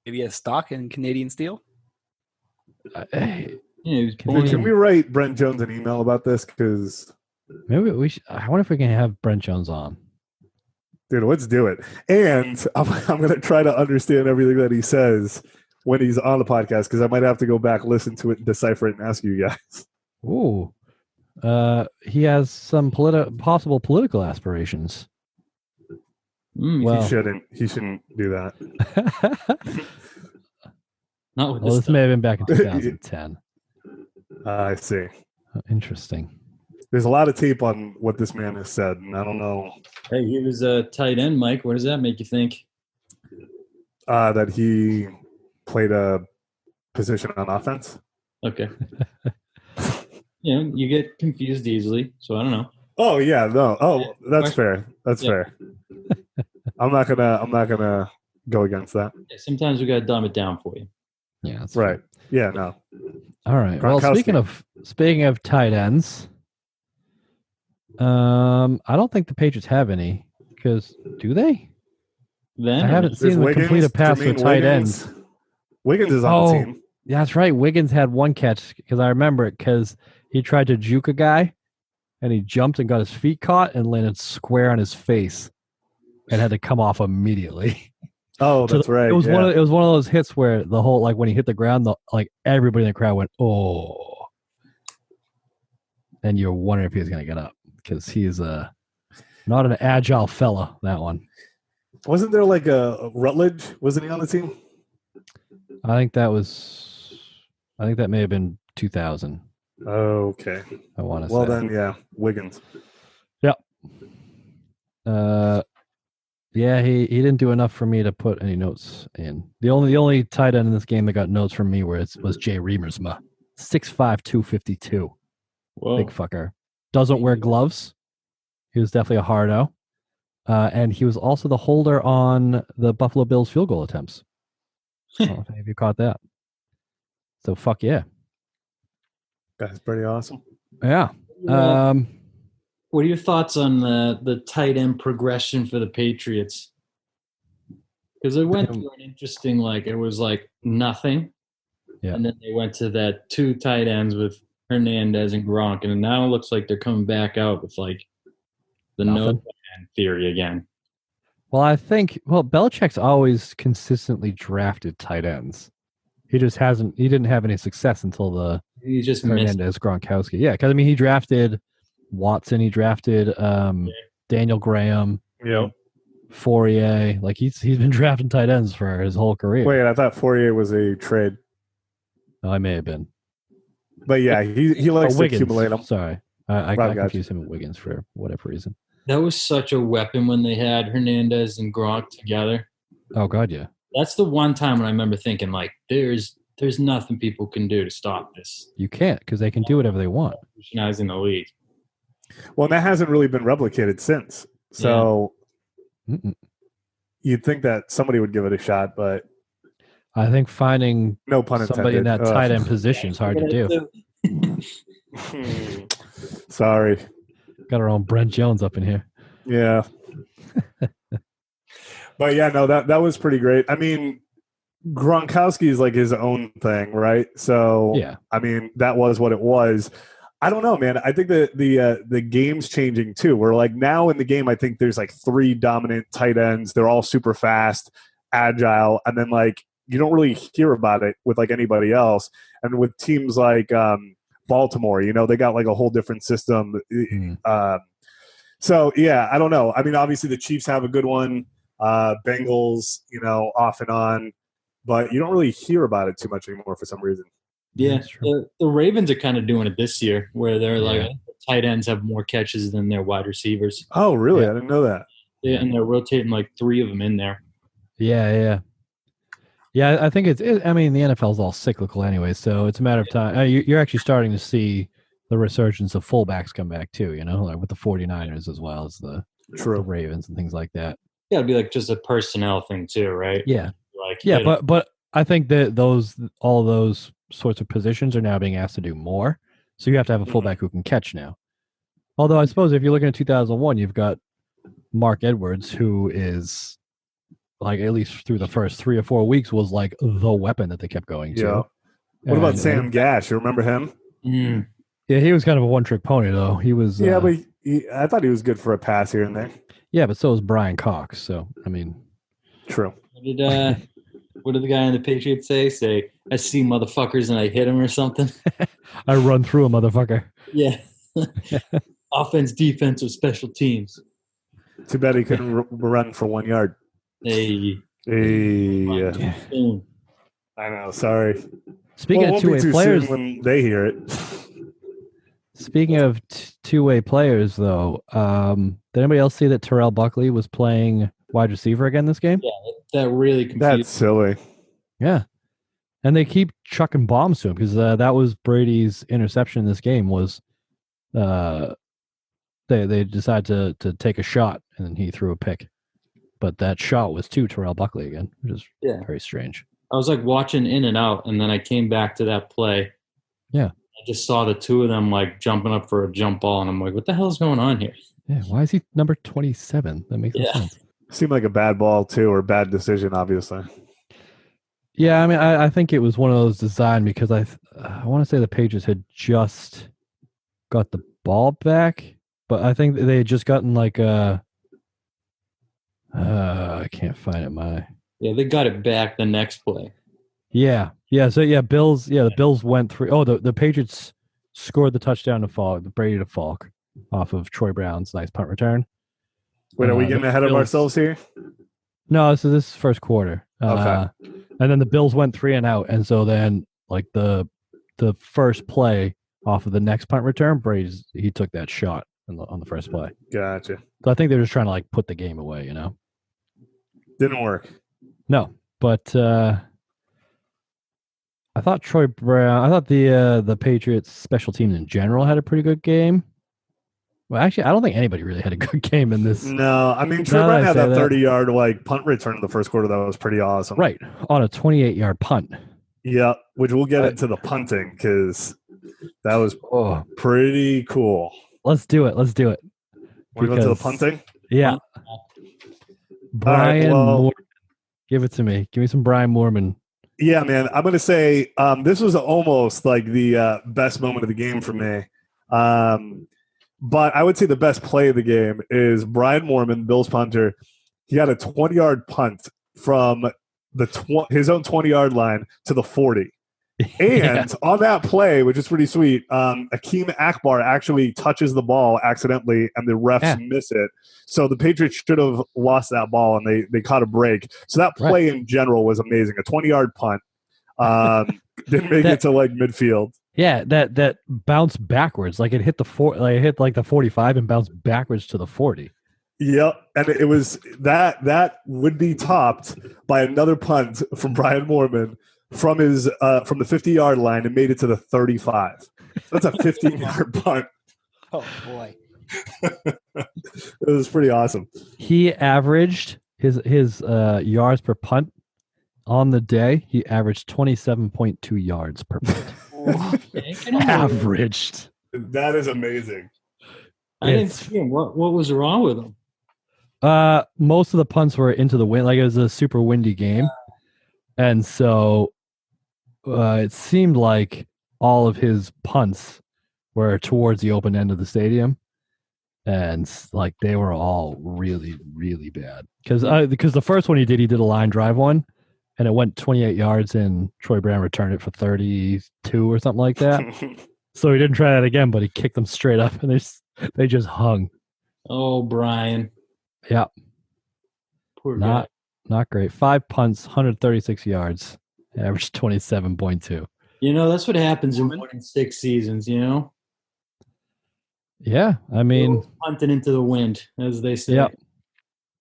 maybe a stock in Canadian steel. Hey, Yeah, he was Can born we- Can in- we write Brent Jones an email about this? Because, maybe we should. I wonder if we can have Brent Jones on. dude, let's do it. And I'm going to try to understand everything that he says when he's on the podcast, because I might have to go back, listen to it, and decipher it and ask you guys. Ooh. He has some possible political aspirations. Well, He shouldn't do that. not with well, this this stuff. may have been back in 2010. I see. Interesting. There's a lot of tape on what this man has said, and I don't know Hey, he was a tight end, Mike. What does that make you think? that he played a position on offense. Okay. You get confused easily, so I don't know. Oh yeah, no. Oh, that's Question. fair. That's Yeah. fair. I'm not gonna go against that. Yeah, sometimes we gotta dumb it down for you. Yeah, that's Right. Yeah. No. All right. Well, Gronkowski. speaking of tight ends, I don't think the Patriots have any. Because do they? then? I haven't There's seen him complete a pass Jermaine with tight Wiggins. ends. Wiggins is on the team. Yeah, that's right. Wiggins had one catch because I remember it because he tried to juke a guy and he jumped and got his feet caught and landed square on his face and had to come off immediately. Oh, that's right. It was one of those hits where the whole when he hit the ground, everybody in the crowd went, "Oh," and you're wondering if he was going to get up because he's not an agile fella. That one. Wasn't there a Rutledge? Wasn't he on the team? I think that may have been 2000. Okay. I want to say. Well then, yeah, Wiggins. Yep. Yeah, he didn't do enough for me to put any notes in. The only tight end in this game that got notes from me was Jay Remersma, 6'5", 252. Whoa. Big fucker. Doesn't wear gloves. He was definitely a hard-o. And he was also the holder on the Buffalo Bills field goal attempts. I don't know if any of you caught that. So fuck yeah. That's pretty awesome. Yeah. What are your thoughts on the tight end progression for the Patriots? Because it went through an interesting, it was nothing. Yeah. And then they went to that 2 tight ends with Hernandez and Gronk. And now it looks like they're coming back out with the no tight end theory again. Well, Belichick's always consistently drafted tight ends. He just he didn't have any success until He just Hernandez, Gronkowski. Yeah, because he drafted Watson, he drafted Daniel Graham, Fourier. He's been drafting tight ends for his whole career. Wait, I thought Fourier was a trade. No, I may have been. But yeah, he likes to accumulate them. Sorry, I confused him with Wiggins for whatever reason. That was such a weapon when they had Hernandez and Gronk together. Oh God, yeah. That's the one time when I remember thinking there's nothing people can do to stop this. You can't because they can do whatever they want. Revolutionizing the league. Well, that hasn't really been replicated since. So you'd think that somebody would give it a shot, but I think finding no pun somebody intended. in that tight end position is hard to do. Sorry. Got our own Brent Jones up in here. Yeah. But yeah, no, that was pretty great. I mean, Gronkowski is his own thing, right? So yeah. I mean, that was what it was. I don't know, man. I think that the game's changing too. We're now in the game, I think there's 3 dominant tight ends. They're all super fast, agile, and then you don't really hear about it with anybody else. And with teams like Baltimore, they got a whole different system. So yeah, I don't know. I mean, obviously the Chiefs have a good one. Bengals, off and on, but you don't really hear about it too much anymore for some reason. Yeah, the Ravens are kind of doing it this year, where they're tight ends have more catches than their wide receivers. Oh, really? Yeah. I didn't know that. Yeah, and they're rotating 3 of them in there. Yeah. I think I mean, the NFL is all cyclical anyway, so it's a matter of time. You're actually starting to see the resurgence of fullbacks come back too, with the 49ers as well as the Ravens and things like that. Yeah, it'd be just a personnel thing too, right? Yeah. But I think that all those sorts of positions are now being asked to do more. So you have to have a fullback who can catch now. Although I suppose if you're looking at 2001, you've got Mark Edwards, who is at least through the first 3 or 4 weeks was the weapon that they kept going to. Yeah. What about Sam Gash? You remember him? Mm. Yeah, he was kind of a one-trick pony though. He was. Yeah, but I thought he was good for a pass here and there. Yeah, but so was Brian Cox. So I mean, true. What did the guy on the Patriots say? I see motherfuckers and I hit him or something. I run through a motherfucker. Yeah. Offense, defense, or special teams. Too bad he couldn't run for 1 yard. Hey. I know. Sorry. Speaking of two-way players, when they hear it. Speaking of two-way players, though, did anybody else see that Terrell Buckley was playing wide receiver again this game? Yeah, that really confused. That's silly. Yeah, and they keep chucking bombs to him because that was Brady's interception in this game. Was they decided to take a shot and then he threw a pick, but that shot was to Terrell Buckley again, which is very strange. I was watching in and out, and then I came back to that play. Yeah. I just saw the two of them jumping up for a jump ball, and I'm like, what the hell is going on here? Yeah, why is he number 27? That makes no sense. Seemed like a bad ball too, or bad decision, obviously. Yeah, I mean, I think it was one of those designed because I want to say the Patriots had just got the ball back, but I think they had just gotten like a. I can't find it. Yeah, they got it back the next play. Yeah. So the Bills went through. Oh, the Patriots scored the touchdown to Falk, the Brady to Falk, off of Troy Brown's nice punt return. Wait, are we getting ahead of ourselves here? No, so this is first quarter. Okay. And then the Bills went 3 and out, and so then like the first play off of the next punt return, he took that shot on the first play. Gotcha. So I think they're just trying to like put the game away, Didn't work. No, but I thought the Patriots special teams in general had a pretty good game. Well, actually, I don't think anybody really had a good game in this. No, I mean, Troy Brown had that 30-yard like punt return in the first quarter. That was pretty awesome. Right, on a 28-yard punt. Yeah, which we'll get into the punting because that was pretty cool. Let's do it. Want to go to the punting? Yeah. Brian Moorman. Give it to me. Give me some Brian Moorman. Yeah, man. I'm going to say this was almost like the best moment of the game for me. But I would say the best play of the game is Brian Moorman, Bills punter. He got a 20-yard punt from his own 20-yard line to the 40. And on that play, which is pretty sweet, Akeem Akbar actually touches the ball accidentally, and the refs miss it. So the Patriots should have lost that ball, and they caught a break. So that play in general was amazing. A 20-yard punt. Didn't make it to like midfield. Yeah, that bounced backwards. Like it hit the 45 and bounced backwards to the 40. Yep, and it was that would be topped by another punt from Brian Moorman from the 50-yard line and made it to the 35. That's a 15-yard punt. Oh boy. It was pretty awesome. He averaged his yards per punt on the day. He averaged 27.2 yards per punt. Averaged. That is amazing. I didn't see him. What was wrong with him? Most of the punts were into the wind. Like it was a super windy game, and so it seemed like all of his punts were towards the open end of the stadium, and like they were all really, really bad. Because the first one he did a line drive one, and it went 28 yards, and Troy Brown returned it for 32 or something like that. So he didn't try that again, but he kicked them straight up, and they just hung. Oh, Brian. Yeah. Poor guy. Not great. 5 punts, 136 yards, average 27.2. That's what happens in 1-6 seasons, Yeah, I mean, punting into the wind, as they say. Yeah.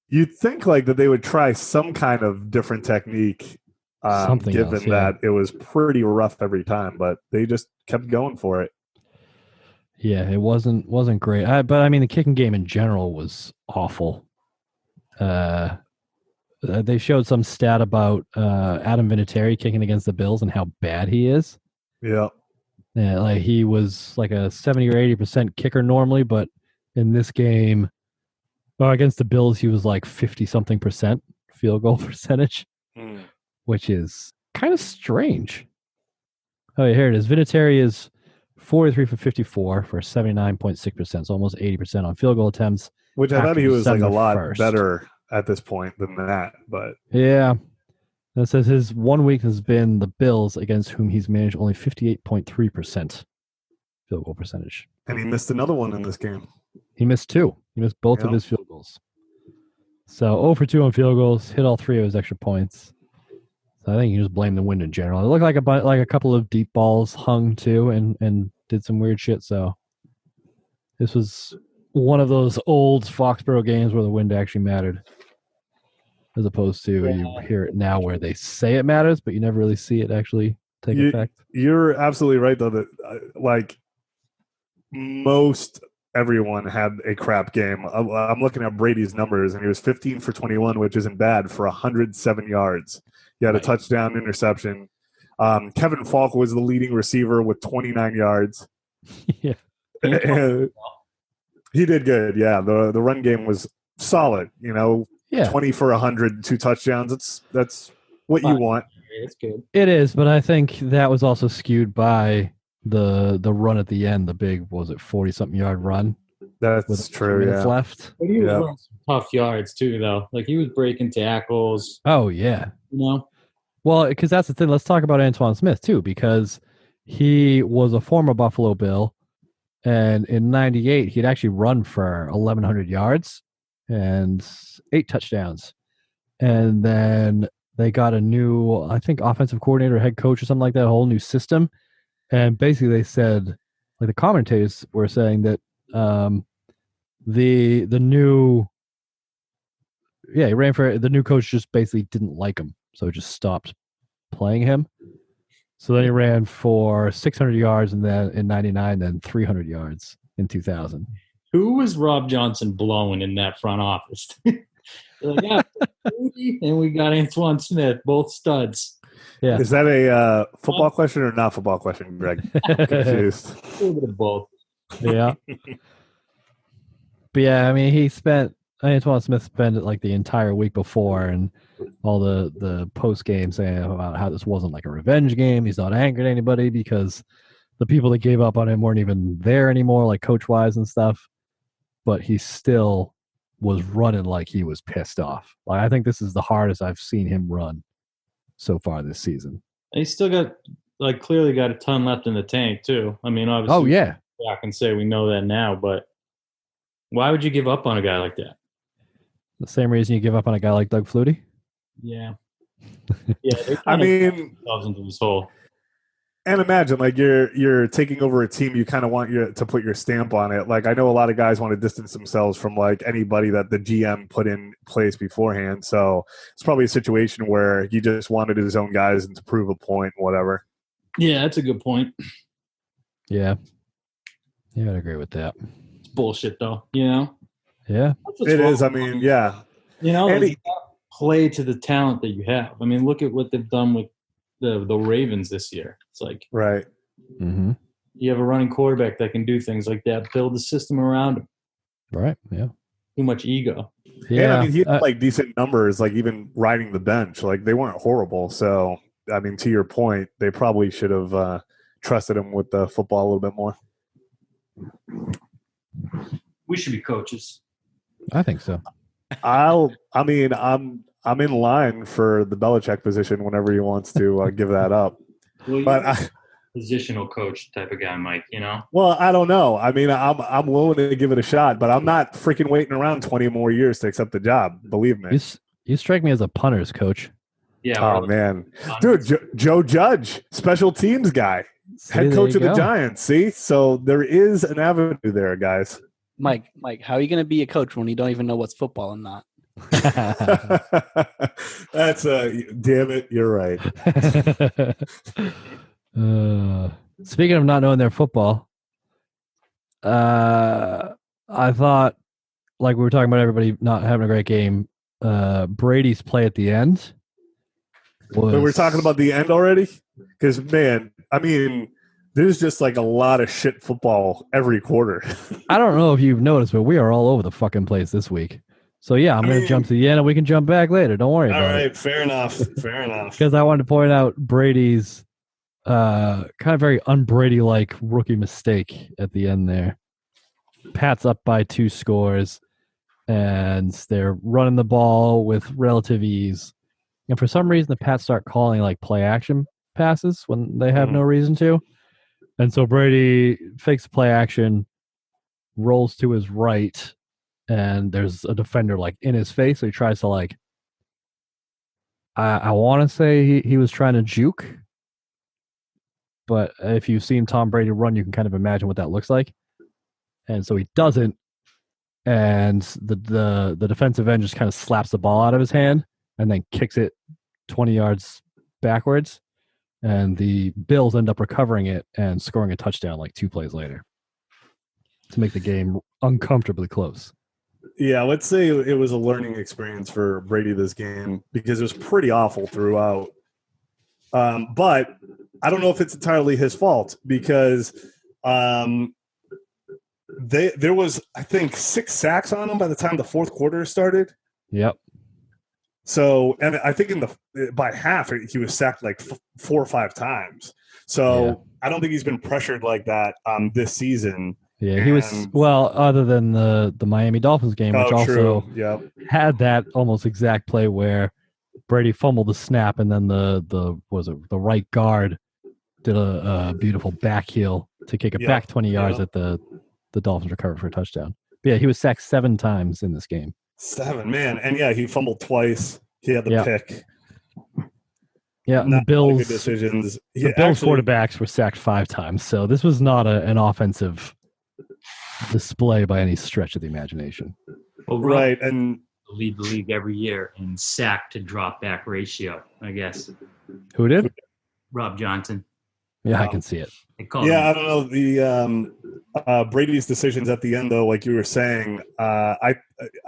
You'd think like that they would try some kind of different technique, given that it was pretty rough every time, but they just kept going for it. Yeah, it wasn't great. But I mean, the kicking game in general was awful. They showed some stat about Adam Vinatieri kicking against the Bills and how bad he is. Yeah. Yeah, like he was like a 70 or 80% kicker normally, but in this game, against the Bills, he was like 50-something% field goal percentage, which is kind of strange. Oh, yeah, here it is. Vinatieri is 43 for 54 for 79.6%, so almost 80% on field goal attempts. Which I thought he was like a lot better at this point than that, but yeah. It says his 1 week has been the Bills, against whom he's managed only 58.3% field goal percentage. And he missed another one in this game. He missed 2. He missed both of his field goals. So 0 for 2 on field goals, hit all 3 of his extra points. So I think you just blame the wind in general. It looked like a couple of deep balls hung too, and did some weird shit. So this was one of those old Foxborough games where the wind actually mattered, as opposed to you hear it now where they say it matters, but you never really see it actually take effect. You're absolutely right, though, that like most everyone had a crap game. I'm looking at Brady's numbers, and he was 15 for 21, which isn't bad, for 107 yards. He had a touchdown, interception. Kevin Falk was the leading receiver with 29 yards. Yeah. And he did good. Yeah, the run game was solid. Yeah, 20 for 100, 2 touchdowns. That's what you want. It's good. it is, but I think that was also skewed by the run at the end. The big, what was it, 40-something yard run That's with 2 true. minutes Yeah. left. But he was Yeah. running some tough yards too, though. Like he was breaking tackles. Oh yeah. You know. Well, because that's the thing. Let's talk about Antoine Smith too, because he was a former Buffalo Bill, and in '98 he'd actually run for 1,100 yards and 8 touchdowns, and then they got a new, I think, offensive coordinator, head coach, or something like that, a whole new system, and basically they said, like the commentators were saying that the new, yeah, he ran for the new coach, just basically didn't like him, so just stopped playing him. So then he ran for 600 yards, and then in '99, then 300 yards in 2000. Who was Rob Johnson blowing in that front office? Like, yeah, and we got Antoine Smith, both studs. Yeah. Is that a football question or not football question, Greg? I'm confused. A little bit of both. Yeah. But yeah, I mean, Antoine Smith spent it like the entire week before and all the post game saying about how this wasn't like a revenge game. He's not angry at anybody because the people that gave up on him weren't even there anymore, like coach wise and stuff. But he still was running like he was pissed off. Like I think this is the hardest I've seen him run so far this season. He's still got, like, clearly got a ton left in the tank too. I mean, obviously, Oh yeah, I can say we know that now, but why would you give up on a guy like that? the same reason you give up on a guy like Doug Flutie. Yeah, yeah. They I kinda mean, got themselves into this hole. and imagine like you're taking over a team, you kind of want you to put your stamp on it. Like I know a lot of guys want to distance themselves from like anybody that the GM put in place beforehand. So it's probably a situation where he just wanted his own guys and to prove a point, whatever. Yeah, that's a good point. Yeah, I'd agree with that. It's bullshit, though. You know, Yeah, That's what's It wrong is. I with mean, them. yeah. You know, And like, you gotta play to the talent that you have. I mean, look at what they've done with the Ravens this year. It's like Right. mm-hmm. you have a running quarterback that can do things like that. Build the system around him. Right. Yeah. Too much ego. Yeah. And I mean, he had like decent numbers, like even riding the bench. Like they weren't horrible. So, I mean, to your point, they probably should have trusted him with the football a little bit more. We should be coaches. I think so. I'm in line for the Belichick position whenever he wants to give that up. Well, But you're a positional coach type of guy, Mike. You know. well, I don't know. I mean, I'm willing to give it a shot, but I'm not freaking waiting around 20 more years to accept the job. Believe me. You strike me as a punter's coach. Yeah. Oh man, dude, Joe Judge, special teams guy, head coach of the Giants. See, so there is an avenue there, guys. Mike, how are you going to be a coach when you don't even know what's football and not? That's damn it, you're right. Speaking of not knowing their football, I thought, like we were talking about everybody not having a great game, Brady's play at the end was... But we're talking about the end already? Because, man, I mean, there's just like a lot of shit football every quarter. I don't know if you've noticed, but we are all over the fucking place this week. So, yeah, I'm going to jump to the end and we can jump back later. Don't worry about it. All right, fair enough. Fair enough. Because I wanted to point out Brady's kind of very un-Brady-like rookie mistake at the end there. Pat's up by 2 scores, and they're running the ball with relative ease. And for some reason, the Pats start calling like play-action passes when they have no reason to. And so Brady fakes play action, rolls to his right, and there's a defender like in his face. So he tries to like, I want to say he was trying to juke, but if you've seen Tom Brady run, you can kind of imagine what that looks like. And so he doesn't, and the defensive end just kind of slaps the ball out of his hand and then kicks it 20 yards backwards. And the Bills end up recovering it and scoring a touchdown like 2 plays later to make the game uncomfortably close. Yeah, let's say it was a learning experience for Brady this game because it was pretty awful throughout. But I don't know if it's entirely his fault because there was, I think, 6 sacks on him by the time the fourth quarter started. Yep. So, and I think by half he was sacked like 4 or 5 times. So I don't think he's been pressured like that this season. Yeah, he was other than the Miami Dolphins game, which also had that almost exact play where Brady fumbled the snap, and then the right guard did a beautiful back heel to kick it back 20 yards that the Dolphins recovered for a touchdown. But yeah, he was sacked 7 times in this game. 7, man, and he fumbled twice. He had the pick. Yeah, and the Bills decisions. The Bills quarterbacks were sacked 5 times, so this was not an offensive display by any stretch of the imagination. Well, right, and lead the league every year in sack to drop back ratio, I guess. Who did? Rob Johnson. Yeah, I can see it. I don't know the Brady's decisions at the end, though. Like you were saying, I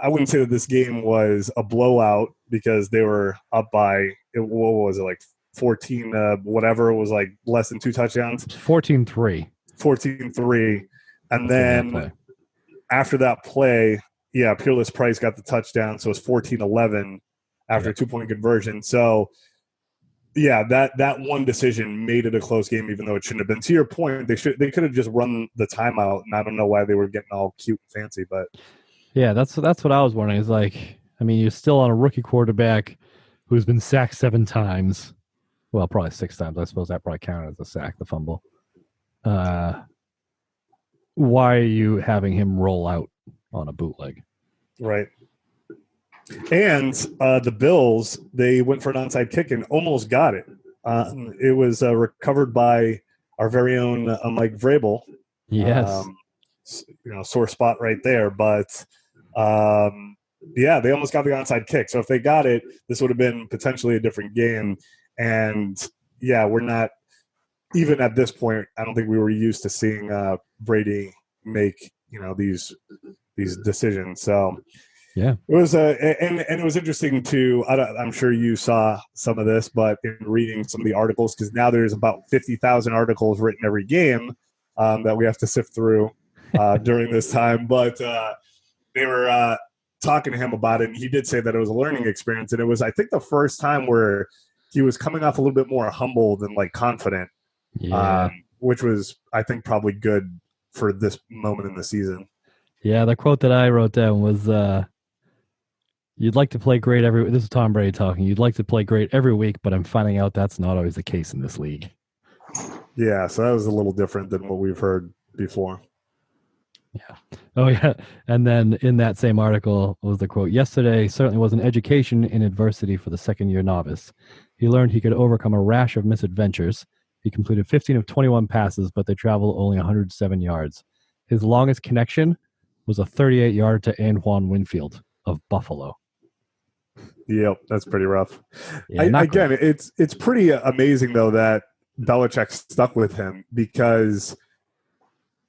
wouldn't say that this game was a blowout because they were up by what was it, like 14 whatever. It was like less than 2 touchdowns. 14-3. 14-3, and then after that play, Peerless Price got the touchdown, so it's 14-11 after a 2-point conversion. So. Yeah, that one decision made it a close game, even though it shouldn't have been. To your point, they could have just run the timeout, and I don't know why they were getting all cute and fancy. But yeah, that's what I was wondering. Is like, I mean, you're still on a rookie quarterback who's been sacked 7 times. Well, probably 6 times. I suppose that probably counted as a sack, the fumble. Why are you having him roll out on a bootleg? Right. And the Bills, they went for an onside kick and almost got it. It was recovered by our very own Mike Vrabel. Yes. Sore spot right there. But, they almost got the onside kick. So if they got it, this would have been potentially a different game. And, we're not – even at this point, I don't think we were used to seeing Brady make, these decisions. So – yeah, it was and it was interesting too. I'm sure you saw some of this, but in reading some of the articles, because now there's about 50,000 articles written every game that we have to sift through during this time. But they were talking to him about it, and he did say that it was a learning experience, and it was, I think, the first time where he was coming off a little bit more humble than like confident, which was, I think, probably good for this moment in the season. Yeah, the quote that I wrote down was. You'd like to play great this is Tom Brady talking. You'd like to play great every week, but I'm finding out that's not always the case in this league. Yeah, so that was a little different than what we've heard before. Yeah. Oh, yeah. And then in that same article was the quote, yesterday certainly was an education in adversity for the second-year novice. He learned he could overcome a rash of misadventures. He completed 15 of 21 passes, but they traveled only 107 yards. His longest connection was a 38-yard to Antoine Winfield of Buffalo. Yep, that's pretty rough. Yeah, again, it's pretty amazing, though, that Belichick stuck with him because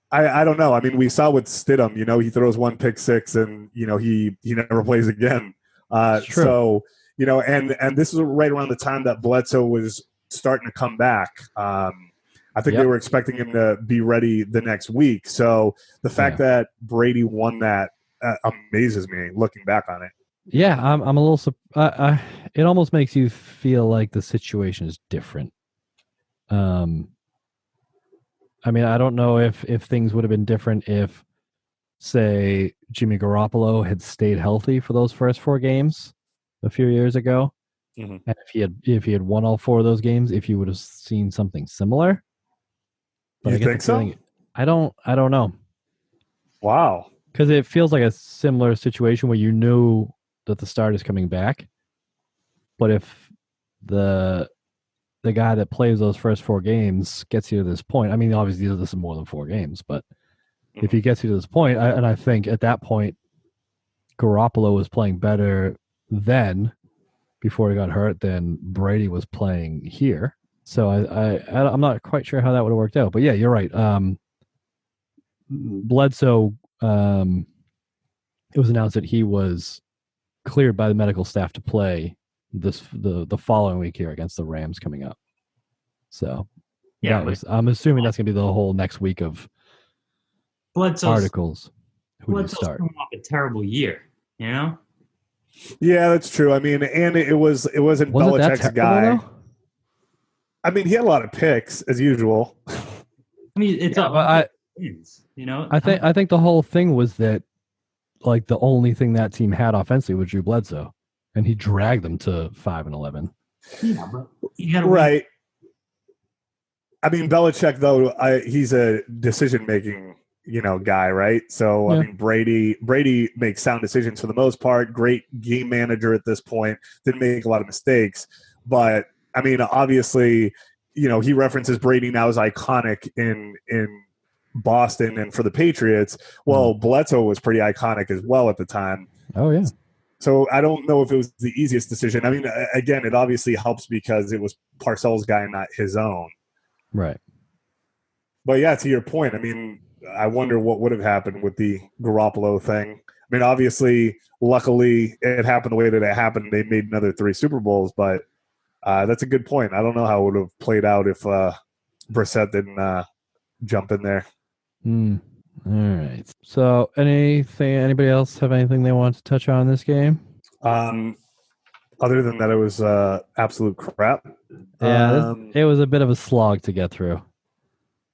I don't know. I mean, we saw with Stidham, he throws 1 pick 6 and, he never plays again. So, and this is right around the time that Bledsoe was starting to come back. I think they were expecting him to be ready the next week. So the fact that Brady won that amazes me looking back on it. Yeah, I'm a little it almost makes you feel like the situation is different. I mean, I don't know if things would have been different if, say, Jimmy Garoppolo had stayed healthy for those first 4 games a few years ago. Mm-hmm. And if he had won all 4 of those games, if you would have seen something similar. But you think so? I don't know. Wow. Because it feels like a similar situation where you knew that the start is coming back, but if the guy that plays those first 4 games gets you to this point, I mean, obviously this is more than 4 games, but if he gets you to this point, and I think at that point, Garoppolo was playing better then, before he got hurt, than Brady was playing here. So I'm not quite sure how that would have worked out, but yeah, you're right. Bledsoe. It was announced that he was cleared by the medical staff to play the following week here against the Rams coming up. So I'm assuming that's going to be the whole next week of articles. Who do you start? Coming off a terrible year, Yeah, that's true. I mean, and it wasn't Wasn't that Belichick's terrible, guy. though? I mean, he had a lot of picks as usual. I mean, it's Yeah, all but wins, you know. I think the whole thing was that like the only thing that team had offensively was Drew Bledsoe, and he dragged them to 5-11. Yeah, but you got to Right. I mean, Belichick though, he's a decision-making, guy, right? So Yeah. I mean, Brady makes sound decisions for the most part. Great game manager at this point. Didn't make a lot of mistakes, but I mean, obviously, he references Brady now as iconic in Boston and for the Patriots. Well, Bledsoe was pretty iconic as well at the time. Oh yeah. So I don't know if it was the easiest decision. I mean, again, it obviously helps because it was Parcells' guy, not his own. Right. But yeah, to your point, I mean, I wonder what would have happened with the Garoppolo thing. I mean, obviously, luckily, it happened the way that it happened. They made another 3 Super Bowls, but that's a good point. I don't know how it would have played out if Brissett didn't jump in there. All right. So, anybody else have anything they want to touch on in this game? Other than that, it was absolute crap. Yeah, it was a bit of a slog to get through.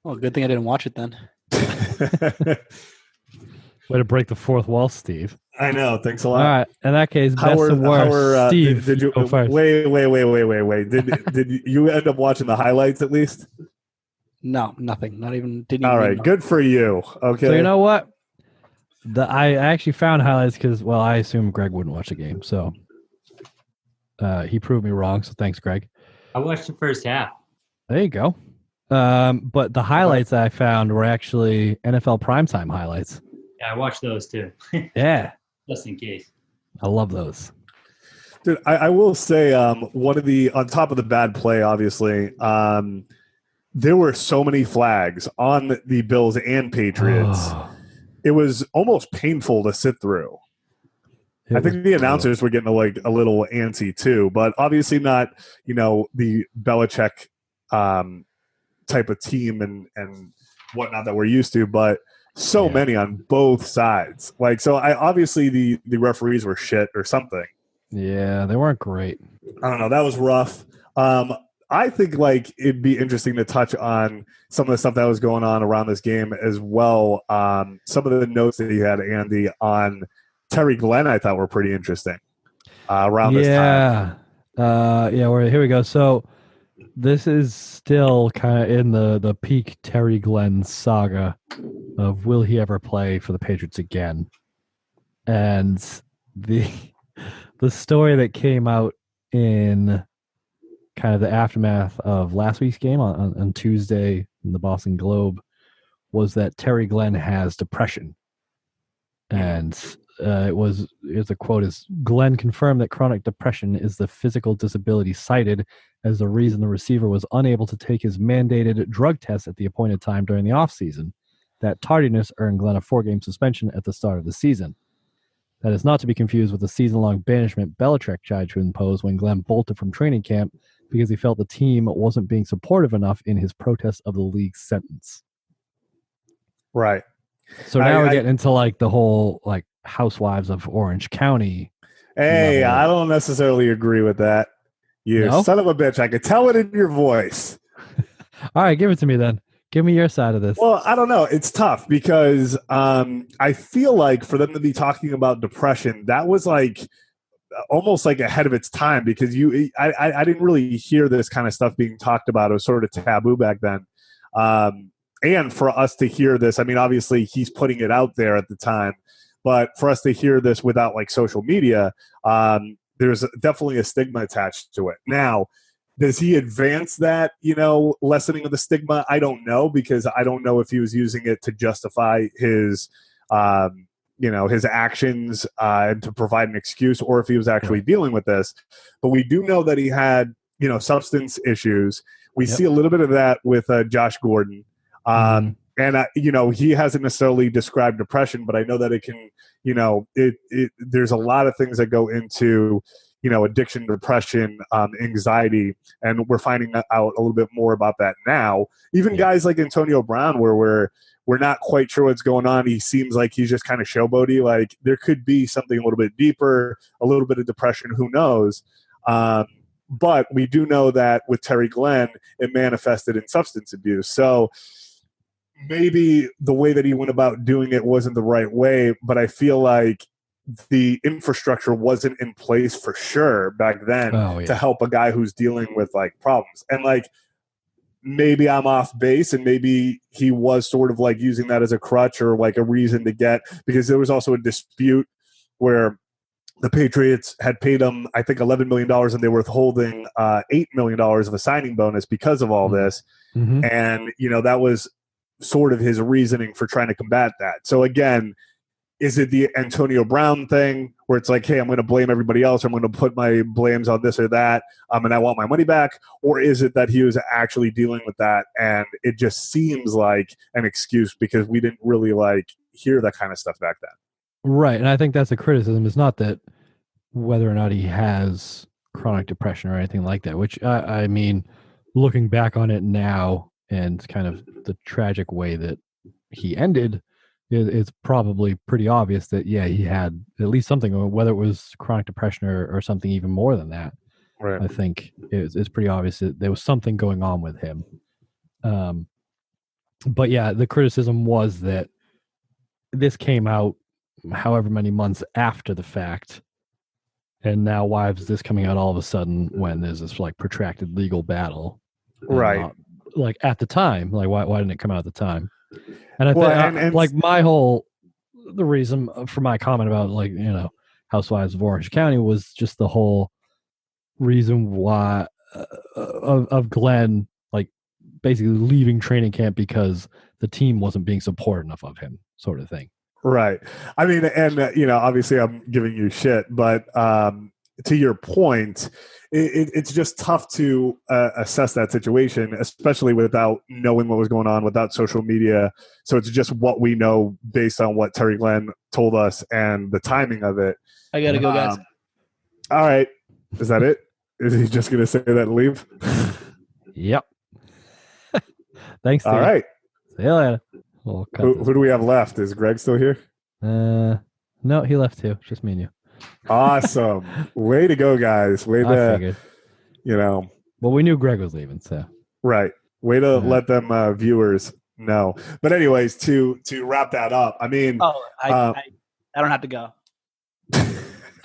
Well, good thing I didn't watch it then. Way to break the fourth wall, Steve. I know. Thanks a All lot. right. In that case, best and worst. Steve, did you go first. Wait. Did you end up watching the highlights at least? No, nothing. Not even. Didn't. All even right. know. Good for you. Okay. So you know what? I actually found highlights because, well, I assume Greg wouldn't watch the game, so he proved me wrong. So thanks, Greg. I watched the first half. There you go. But the highlights I found were actually NFL primetime highlights. Yeah, I watched those too. Yeah, Just in case. I love those. Dude, I will say one of the on top of the bad play, obviously, there were so many flags on the Bills and Patriots. Oh, It was almost painful to sit through. I think the announcers were getting a little antsy too, but obviously not, the Belichick type of team and whatnot that we're used to, but so many on both sides. So obviously the referees were shit or something. Yeah, they weren't great. I don't know. That was rough. I think it'd be interesting to touch on some of the stuff that was going on around this game as well. Some of the notes that you had, Andy, on Terry Glenn, I thought were pretty interesting around this time. Here we go. So this is still kind of in the peak Terry Glenn saga of will he ever play for the Patriots again? And the story that came out in kind of the aftermath of last week's game on Tuesday in the Boston Globe was that Terry Glenn has depression. And the quote is, Glenn confirmed that chronic depression is the physical disability cited as the reason the receiver was unable to take his mandated drug test at the appointed time during the offseason. That tardiness earned Glenn a 4-game suspension at the start of the season. That is not to be confused with the season-long banishment Belichick tried to impose when Glenn bolted from training camp because he felt the team wasn't being supportive enough in his protest of the league's sentence. Right. So now we're getting into the whole Housewives of Orange County. Hey, level. I don't necessarily agree with that. You son of a bitch. I could tell it in your voice. All right, give it to me then. Give me your side of this. Well, I don't know. It's tough because I feel like for them to be talking about depression, that was almost ahead of its time because I didn't really hear this kind of stuff being talked about. It was sort of taboo back then. And for us to hear this, I mean, obviously he's putting it out there at the time, but for us to hear this without social media, there's definitely a stigma attached to it. Now, does he advance that, lessening of the stigma? I don't know because I don't know if he was using it to justify his, his actions and to provide an excuse or if he was actually dealing with this. But we do know that he had, substance issues. We see a little bit of that with Josh Gordon. And, he hasn't necessarily described depression, but I know that it can, there's a lot of things that go into, addiction, depression, anxiety, and we're finding out a little bit more about that now. Even guys like Antonio Brown, where we're not quite sure what's going on. He seems like he's just kind of showboaty. Like there could be something a little bit deeper, a little bit of depression. Who knows? But we do know that with Terry Glenn, it manifested in substance abuse. So maybe the way that he went about doing it wasn't the right way, but I feel like the infrastructure wasn't in place for sure back then to help a guy who's dealing with like problems. And like, maybe I'm off base, and maybe he was sort of like using that as a crutch or like a reason to get, because there was also a dispute where the Patriots had paid him, I think, $11 million, and they were withholding $8 million of a signing bonus because of all this. Mm-hmm. And, that was sort of his reasoning for trying to combat that. So again, is it the Antonio Brown thing where it's like, hey, I'm going to blame everybody else, or I'm going to put my blames on this or that, and I want my money back? Or is it that he was actually dealing with that, and it just seems like an excuse because we didn't really like hear that kind of stuff back then? Right, and I think that's a criticism. It's not that whether or not he has chronic depression or anything like that, which, I mean, looking back on it now and kind of the tragic way that he ended, it's probably pretty obvious that, he had at least something, whether it was chronic depression or something even more than that. Right. I think it's pretty obvious that there was something going on with him. But the criticism was that this came out however many months after the fact. And now why is this coming out all of a sudden when there's this like protracted legal battle? Right. Like at the time, like why didn't it come out at the time? And I think like the reason for my comment about like, Housewives of Orange County was just the whole reason why of Glenn like basically leaving training camp because the team wasn't being supportive enough of him, sort of thing. Right. I mean, and obviously I'm giving you shit, but to your point, it's just tough to assess that situation, especially without knowing what was going on, without social media. So it's just what we know based on what Terry Glenn told us and the timing of it. I gotta go, guys. All right. Is that it? Is he just going to say that and leave? Yep. Thanks, Steve. All right. See you later. Who do we have left? Is Greg still here? No, he left too. Just me and you. Awesome. Way to go, guys. Way to, figured. Well, we knew Greg was leaving, so. Right. Way to let them viewers know. But anyways, to wrap that up, I mean. Oh, I don't have to go.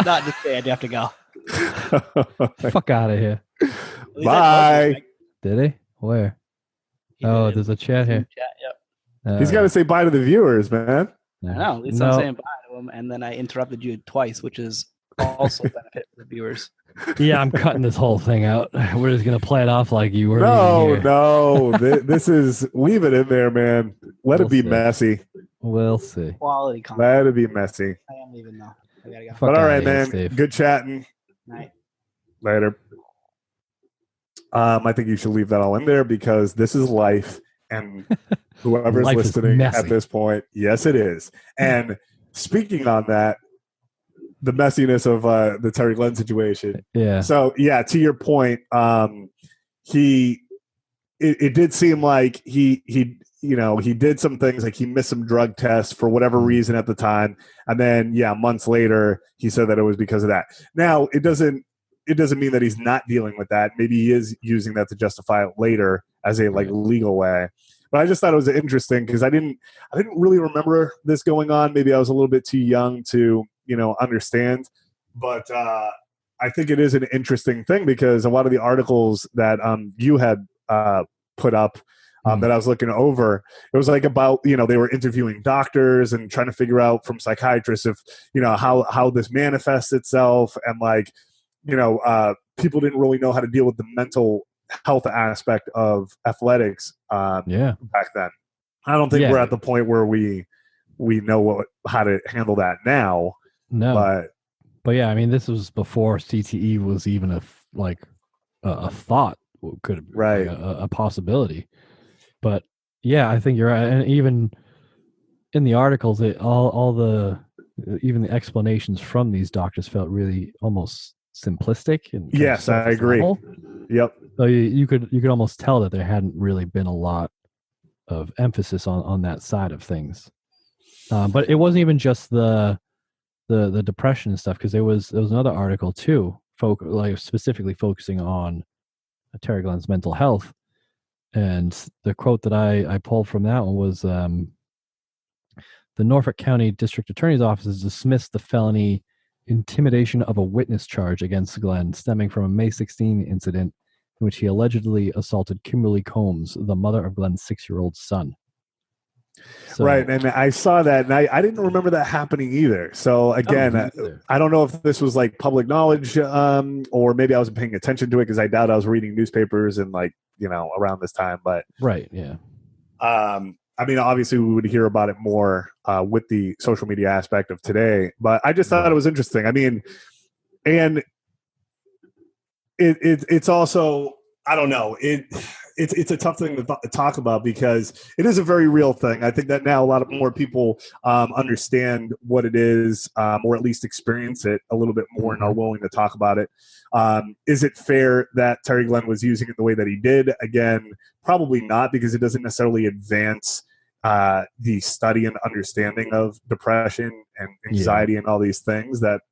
Not to say I do have to go. Fuck out of here. Bye. Did he? Where? There's a chat here. Chat, yep. He's got to say bye to the viewers, man. I know. At least I'm saying bye to him, and then I interrupted you twice, which is also benefit for the viewers. Yeah, I'm cutting this whole thing out. We're just gonna play it off like you were. No. This is leave it in there, man. Let it be messy. We'll see. Quality content. Let it be messy. I am leaving now. I gotta go. But all right, man. Steve. Good chatting. Night. Later. I think you should leave that all in there because this is life, and whoever's listening at this point, yes, it is. And speaking on that, the messiness of the Terry Glenn situation. Yeah. So to your point, it did seem like he did some things, like he missed some drug tests for whatever reason at the time, and then months later he said that it was because of that. Now it doesn't mean that he's not dealing with that. Maybe he is using that to justify it later as a legal way. But I just thought it was interesting because I didn't really remember this going on. Maybe I was a little bit too young to understand. But I think it is an interesting thing because a lot of the articles that you had put up that I was looking over, it was like about they were interviewing doctors and trying to figure out from psychiatrists if how this manifests itself, and people didn't really know how to deal with the mental health aspect of athletics back then. I don't think we're at the point where we know how to handle that now. No, but I mean, this was before CTE was even a thought, could have been a possibility. But I think you're right, and even in the articles, all the even the explanations from these doctors felt really almost simplistic and kind of Yes, I surface agree. level. Yep. So you could almost tell that there hadn't really been a lot of emphasis on that side of things. But it wasn't even just the depression and stuff, because there was another article too, like specifically focusing on Terry Glenn's mental health. And the quote that I pulled from that one was, the Norfolk County District Attorney's Office has dismissed the felony intimidation of a witness charge against Glenn stemming from a May 16 incident in which he allegedly assaulted Kimberly Combs, the mother of Glenn's 6-year-old son. So, right, and I saw that, and I didn't remember that happening either. So again, I don't know if this was like public knowledge, or maybe I wasn't paying attention to it, because I doubt I was reading newspapers and around this time. But right, yeah. I mean, obviously we would hear about it more with the social media aspect of today. But I just thought it was interesting. I mean, and it's also, I don't know, it's a tough thing to talk about, because it is a very real thing. I think that now a lot of more people understand what it is, or at least experience it a little bit more, and are willing to talk about it. Is it fair that Terry Glenn was using it the way that he did? Again, probably not, because it doesn't necessarily advance the study and understanding of depression and anxiety and all these things that,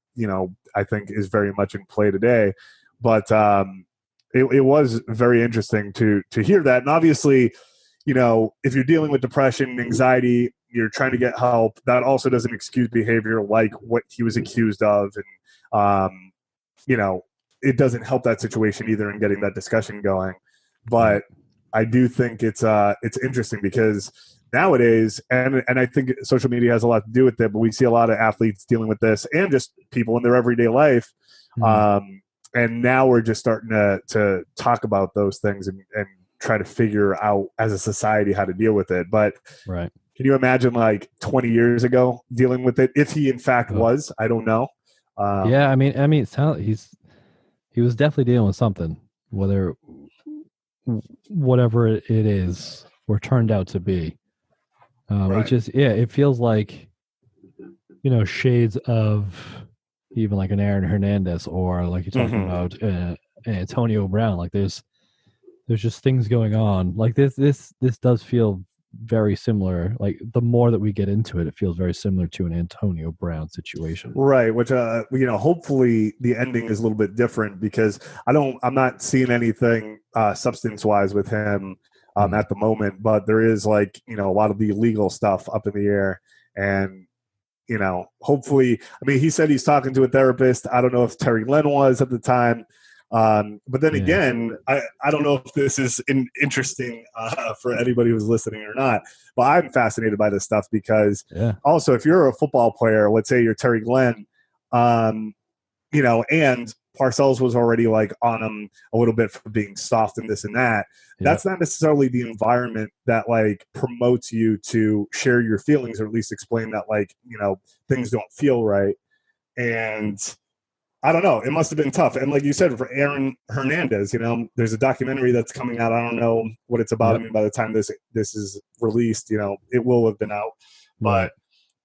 I think is very much in play today. But it was very interesting to hear that. And obviously, if you're dealing with depression, anxiety, you're trying to get help, that also doesn't excuse behavior like what he was accused of. And, it doesn't help that situation either in getting that discussion going. But I do think it's interesting, because nowadays, and I think social media has a lot to do with it, but we see a lot of athletes dealing with this, and just people in their everyday life. And now we're just starting to talk about those things and try to figure out as a society how to deal with it. But right. Can you imagine like 20 years ago dealing with it? If he in fact was, I don't know. Yeah, I mean, he was definitely dealing with something, whatever it is or turned out to be. Right. It feels like, shades of even like an Aaron Hernandez, or like you're talking about Antonio Brown. Like there's just things going on. Like this does feel very similar. Like the more that we get into it, it feels very similar to an Antonio Brown situation. Right. Which, hopefully the ending is a little bit different, because I'm not seeing anything substance wise with him at the moment, but there is a lot of the legal stuff up in the air. And, hopefully, I mean, he said he's talking to a therapist. I don't know if Terry Glenn was at the time. But then again, I don't know if this is interesting for anybody who's listening or not, but I'm fascinated by this stuff, because also, if you're a football player, let's say you're Terry Glenn, and Parcells was already on him a little bit for being soft and this and that. That's not necessarily the environment that promotes you to share your feelings, or at least explain that things don't feel right. And I don't know. It must have been tough. And like you said, for Aaron Hernandez, there's a documentary that's coming out. I don't know what it's about. I mean, by the time this is released, it will have been out. But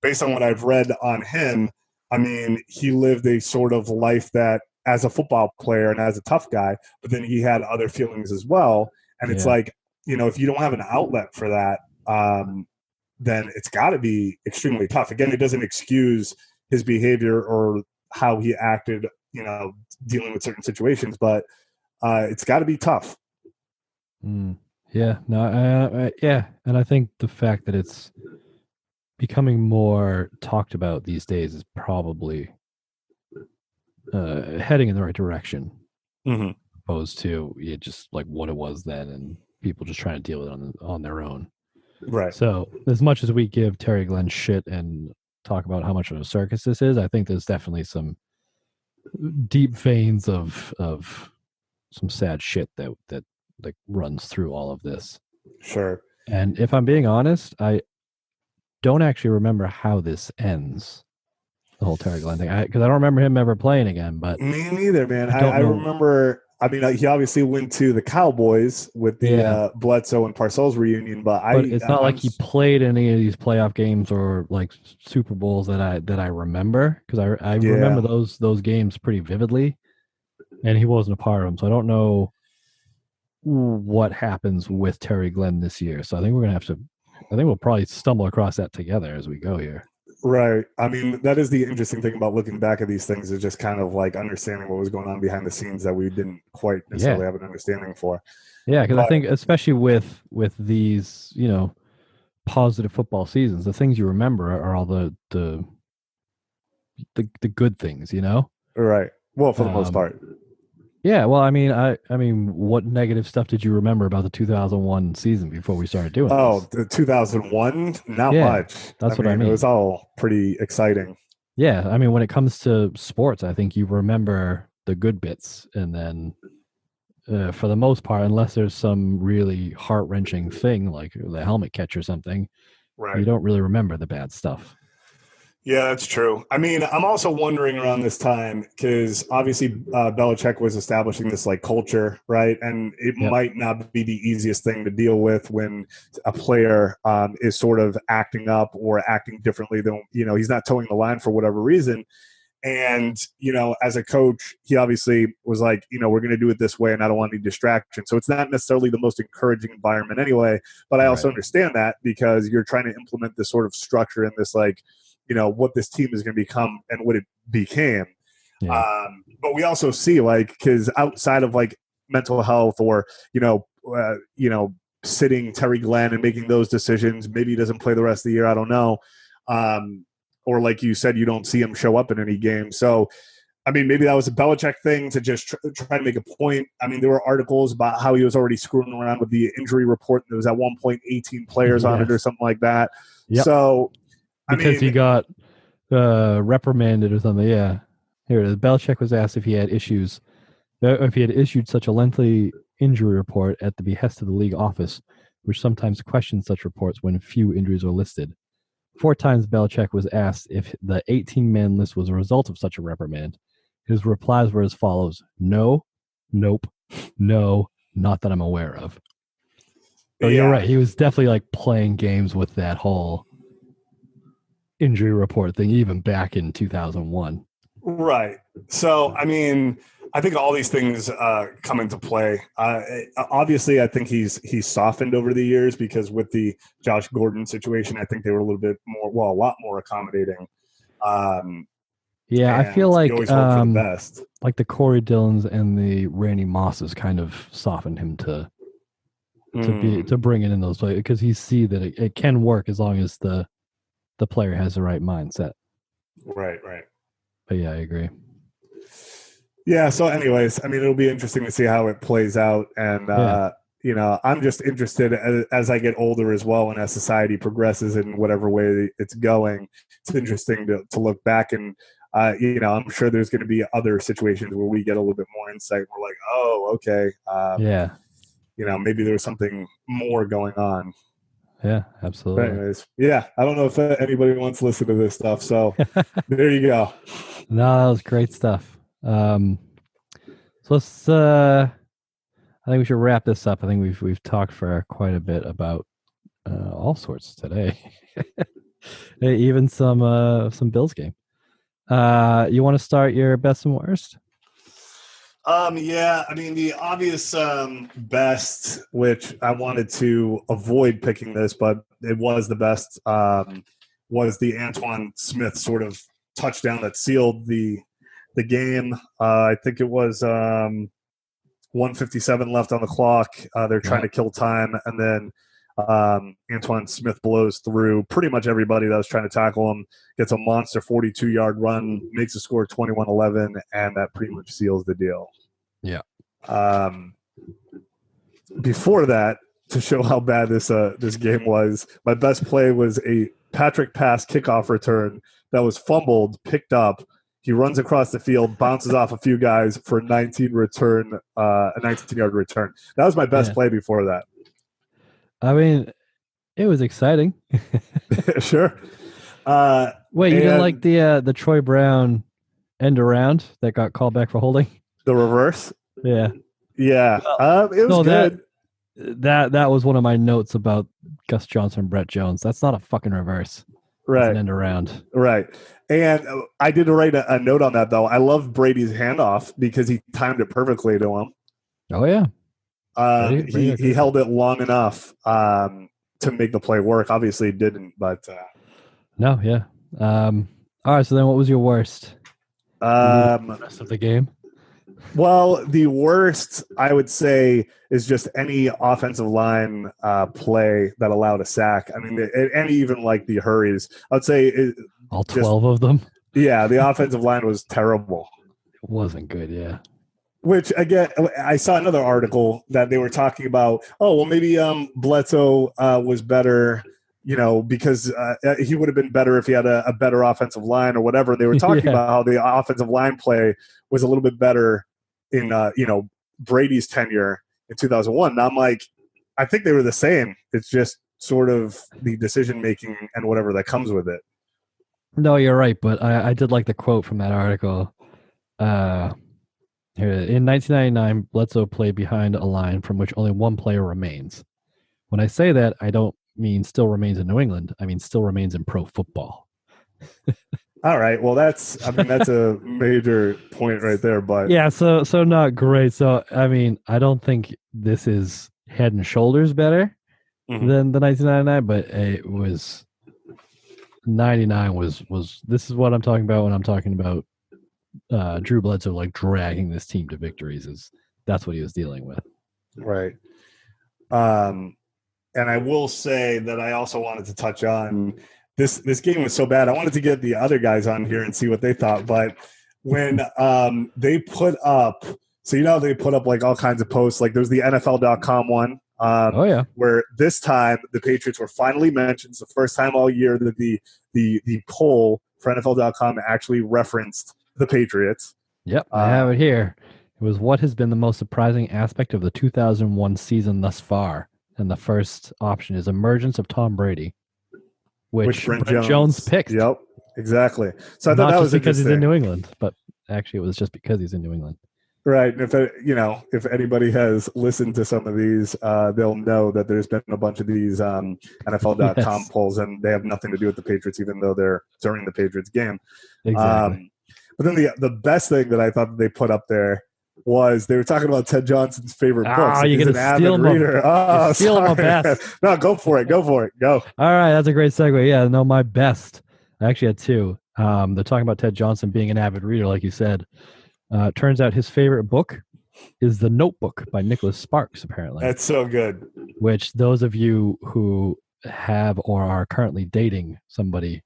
based on what I've read on him, I mean, he lived a sort of life that, as a football player and as a tough guy, but then he had other feelings as well. And it's if you don't have an outlet for that, then it's got to be extremely tough. Again, it doesn't excuse his behavior or how he acted, dealing with certain situations, but it's got to be tough. Yeah, no, and I think the fact that it's becoming more talked about these days is probably heading in the right direction, opposed to just like what it was then, and people just trying to deal with it on their own. Right. So as much as we give Terry Glenn shit and talk about how much of a circus this is, I think there's definitely some deep veins of some sad shit that runs through all of this. Sure. And if I'm being honest, I don't actually remember how this ends, the whole Terry Glenn thing, because I don't remember him ever playing again. But me neither, man. I remember. I mean, he obviously went to the Cowboys with the Bledsoe and Parcells reunion, but it's not like he played any of these playoff games or Super Bowls that I remember, because I remember those games pretty vividly. and he wasn't a part of them. So I don't know what happens with Terry Glenn this year. So I think we'll probably stumble across that together as we go here. Right. I mean, that is the interesting thing about looking back at these things, is just kind of like understanding what was going on behind the scenes that we didn't quite necessarily have an understanding for. Yeah, because I think especially with these, positive football seasons, the things you remember are all the good things, Right. Well, for the most part. Yeah, well, I mean, what negative stuff did you remember about the 2001 season before we started doing this? The 2001, not much. That's what I mean. It was all pretty exciting. Yeah, I mean, when it comes to sports, I think you remember the good bits, and then for the most part, unless there's some really heart-wrenching thing like the helmet catch or something, you don't really remember the bad stuff. Yeah, that's true. I mean, I'm also wondering around this time, because obviously Belichick was establishing this like culture, right? And it might not be the easiest thing to deal with when a player is sort of acting up or acting differently than, he's not towing the line for whatever reason. And, as a coach, he obviously was like, we're going to do it this way and I don't want any distraction. So it's not necessarily the most encouraging environment anyway. But I also understand that, because you're trying to implement this sort of structure and this like, what this team is going to become and what it became. Yeah. But we also see because outside of like mental health or, sitting Terry Glenn and making those decisions, maybe he doesn't play the rest of the year. I don't know. Or like you said, you don't see him show up in any game. So, I mean, maybe that was a Belichick thing to just try to make a point. I mean, there were articles about how he was already screwing around with the injury report. There was at one point 18 players on it or something like that. Yep. So, because he got reprimanded or something. Yeah. Here it is. Belichick was asked if he had issued such a lengthy injury report at the behest of the league office, which sometimes questions such reports when few injuries are listed. 4 times Belichick was asked if the 18-man list was a result of such a reprimand. His replies were as follows: no, nope, no, not that I'm aware of. So you're right. He was definitely like playing games with that whole injury report thing, even back in 2001. Right. So, I mean, I think all these things come into play. Obviously, I think he's softened over the years, because with the Josh Gordon situation, I think they were a lot more accommodating. I feel like you always hope for the best. Like the Corey Dillons and the Randy Mosses kind of softened him to bring it in those plays, because he see that it can work as long as the player has the right mindset. Right. But yeah, I agree. Yeah. So anyways, I mean, it'll be interesting to see how it plays out. And, I'm just interested as I get older as well, and as society progresses in whatever way it's going. It's interesting to look back and, I'm sure there's going to be other situations where we get a little bit more insight. We're like, oh, okay. Maybe there was something more going on. Yeah, absolutely. But anyways, I don't know if anybody wants to listen to this stuff. So there you go. No, that was great stuff. So let's. I think we should wrap this up. I think we've talked for quite a bit about all sorts today, even some Bills game. You want to start your best and worst? I mean, the obvious best, which I wanted to avoid picking this, but it was the best, was the Antoine Smith sort of touchdown that sealed the game. I think it was 1:57 left on the clock. They're trying to kill time, and then Antoine Smith blows through pretty much everybody that was trying to tackle him, gets a monster 42-yard run, makes the score 21-11, and that pretty much seals the deal. Yeah. Before that, to show how bad this game was, my best play was a Patrick Pass kickoff return that was fumbled, picked up. He runs across the field, bounces off a few guys for a 19-yard return. That was my best play before that. I mean, it was exciting. Sure. Wait, you didn't like the Troy Brown end around that got called back for holding? The reverse? Yeah. Yeah. It was good. That was one of my notes about Gus Johnson and Brett Jones. That's not a fucking reverse. Right. An end around. Right. And I did write a note on that, though. I love Brady's handoff because he timed it perfectly to him. Oh, yeah. He held it long enough to make the play work. Obviously, it didn't, but no, yeah. All right. So then, what was your worst? The rest of the game. Well, the worst I would say is just any offensive line play that allowed a sack. I mean, and even like the hurries. I would say all 12 of them. Yeah, the offensive line was terrible. It wasn't good. Yeah. Which, again, I saw another article that they were talking about, oh, well, maybe Bledsoe was better, because he would have been better if he had a better offensive line or whatever. They were talking about how the offensive line play was a little bit better in, Brady's tenure in 2001. And I'm like, I think they were the same. It's just sort of the decision-making and whatever that comes with it. No, you're right. But I did like the quote from that article. In 1999, Bledsoe played behind a line from which only one player remains. When I say that, I don't mean still remains in New England. I mean still remains in pro football. All right. Well, that's a major point right there. But yeah, so not great. So I mean, I don't think this is head and shoulders better than the 1999, but it was 99 was this is what I'm talking about when I'm talking about Drew Bledsoe like dragging this team to victories. That's what he was dealing with. Right. And I will say that I also wanted to touch on this game was so bad. I wanted to get the other guys on here and see what they thought. But when they put up, so they put up like all kinds of posts. Like there's the NFL.com one. Where this time the Patriots were finally mentioned. It's the first time all year that the poll for NFL.com actually referenced the Patriots. Yep, I have it here. It was what has been the most surprising aspect of the 2001 season thus far. And the first option is emergence of Tom Brady, which Brent Jones picked. Yep, exactly. So I thought that was because he's in New England, but actually it was just because he's in New England. Right. And if anybody has listened to some of these, they'll know that there's been a bunch of these NFL.com polls, and they have nothing to do with the Patriots, even though they're during the Patriots game. Exactly. But then the best thing that I thought that they put up there was they were talking about Ted Johnson's favorite books. You're going to steal my reader. Steal my best. No, go for it. Go. All right, that's a great segue. Yeah, no, my best. I actually had two. They're talking about Ted Johnson being an avid reader, like you said. Turns out his favorite book is The Notebook by Nicholas Sparks, apparently. That's so good. Which those of you who have or are currently dating somebody,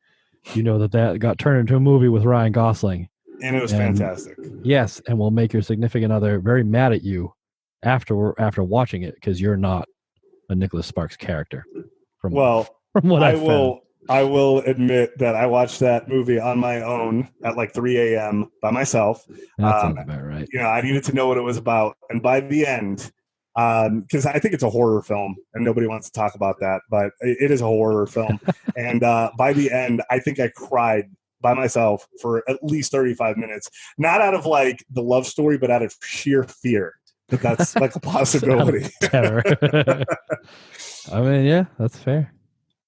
that got turned into a movie with Ryan Gosling. And it was fantastic. Yes, and will make your significant other very mad at you after watching it because you're not a Nicholas Sparks character. From what I will admit that I watched that movie on my own at like 3 a.m. by myself. That sounds about right. I needed to know what it was about. And by the end, because I think it's a horror film and nobody wants to talk about that, but it is a horror film. And by the end, I think I cried by myself for at least 35 minutes, not out of like the love story, but out of sheer fear that that's like a possibility. Terror. I mean, yeah, that's fair.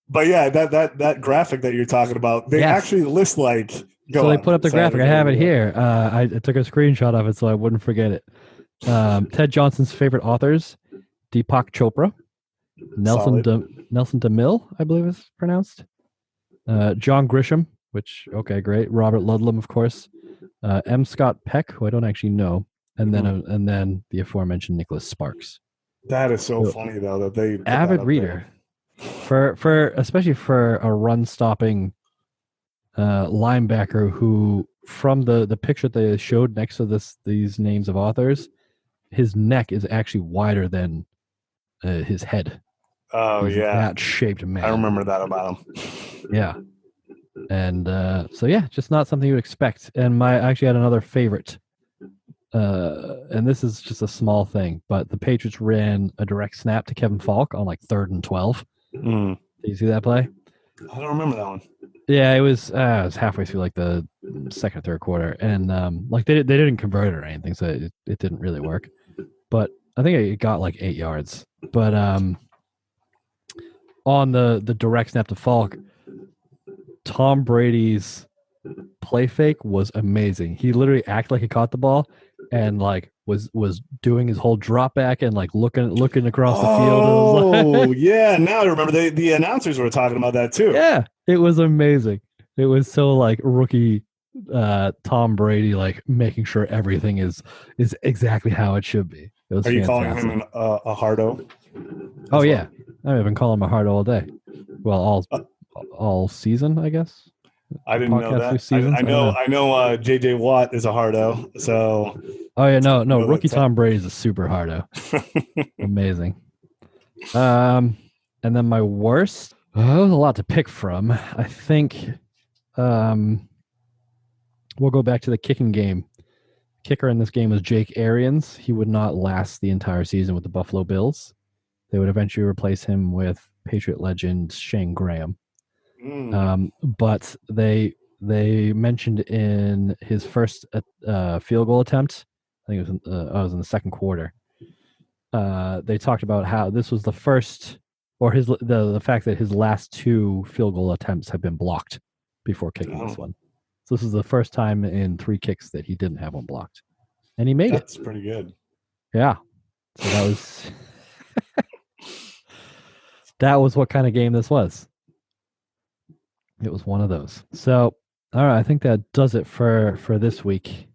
But yeah, that graphic that you're talking about, they actually list like. They put up the graphic. I have it here. I took a screenshot of it so I wouldn't forget it. Ted Johnson's favorite authors: Deepak Chopra, Nelson DeMille, I believe is pronounced. John Grisham, which great. Robert Ludlum, of course. M. Scott Peck, who I don't actually know, and then the aforementioned Nicholas Sparks. That is so funny though that they avid reader. For especially for a run stopping linebacker who, from the picture they showed next to these names of authors, his neck is actually wider than his head. Oh, He's that shaped man. I remember that about him. Yeah, and just not something you would expect. And I actually had another favorite. And this is just a small thing, but the Patriots ran a direct snap to Kevin Falk on like 3rd and 12. Did you see that play? I don't remember that one. Yeah, it was halfway through like the second or third quarter, and they didn't convert it or anything, so it didn't really work. But I think it got like 8 yards. But on the direct snap to Falk, Tom Brady's play fake was amazing. He literally acted like he caught the ball and like was doing his whole drop back and like looking across the field. Oh, yeah. Now I remember the announcers were talking about that too. Yeah, it was amazing. It was so like rookie Tom Brady, like making sure everything is exactly how it should be. It was Are you fantastic. calling him a hardo? Oh yeah, I've been calling him a hard all day. Well, all season, I guess. I didn't know that. I know. JJ Watt is a hardo. So. Oh yeah, no. Rookie Tom Brady is a super hardo. Amazing. And then my worst. There was a lot to pick from. I think. We'll go back to the kicking game. Kicker in this game was Jake Arians. He would not last the entire season with the Buffalo Bills. They would eventually replace him with Patriot legend Shane Graham. But they mentioned in his first field goal attempt, I think it was in the second quarter. They talked about how this was the first, or the fact that his last 2 field goal attempts have been blocked before kicking this one. So this is the first time in 3 kicks that he didn't have one blocked, and he made it. That's pretty good. Yeah. So that was that was what kind of game this was. It was one of those. So, all right, I think that does it for this week.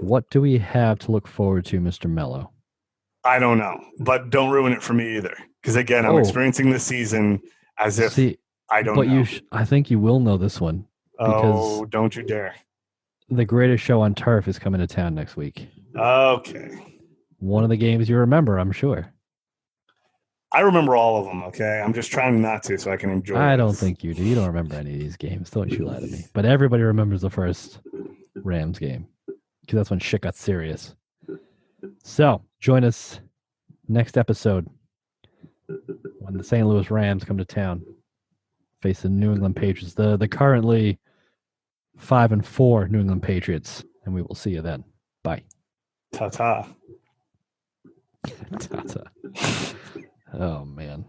What do we have to look forward to, Mr. Mello? I don't know, but don't ruin it for me either. Because again, I'm experiencing this season as if I don't know. I think you will know this one. Oh, don't you dare. The greatest show on turf is coming to town next week. Okay. One of the games you remember, I'm sure. I remember all of them, okay? I'm just trying not to so I can enjoy I don't think you do. You don't remember any of these games. Don't you lie to me. But everybody remembers the first Rams game because that's when shit got serious. So join us next episode when the St. Louis Rams come to town, face the New England Patriots, the currently 5-4 New England Patriots, and we will see you then. Bye. Ta-ta. Ta-ta. Oh, man.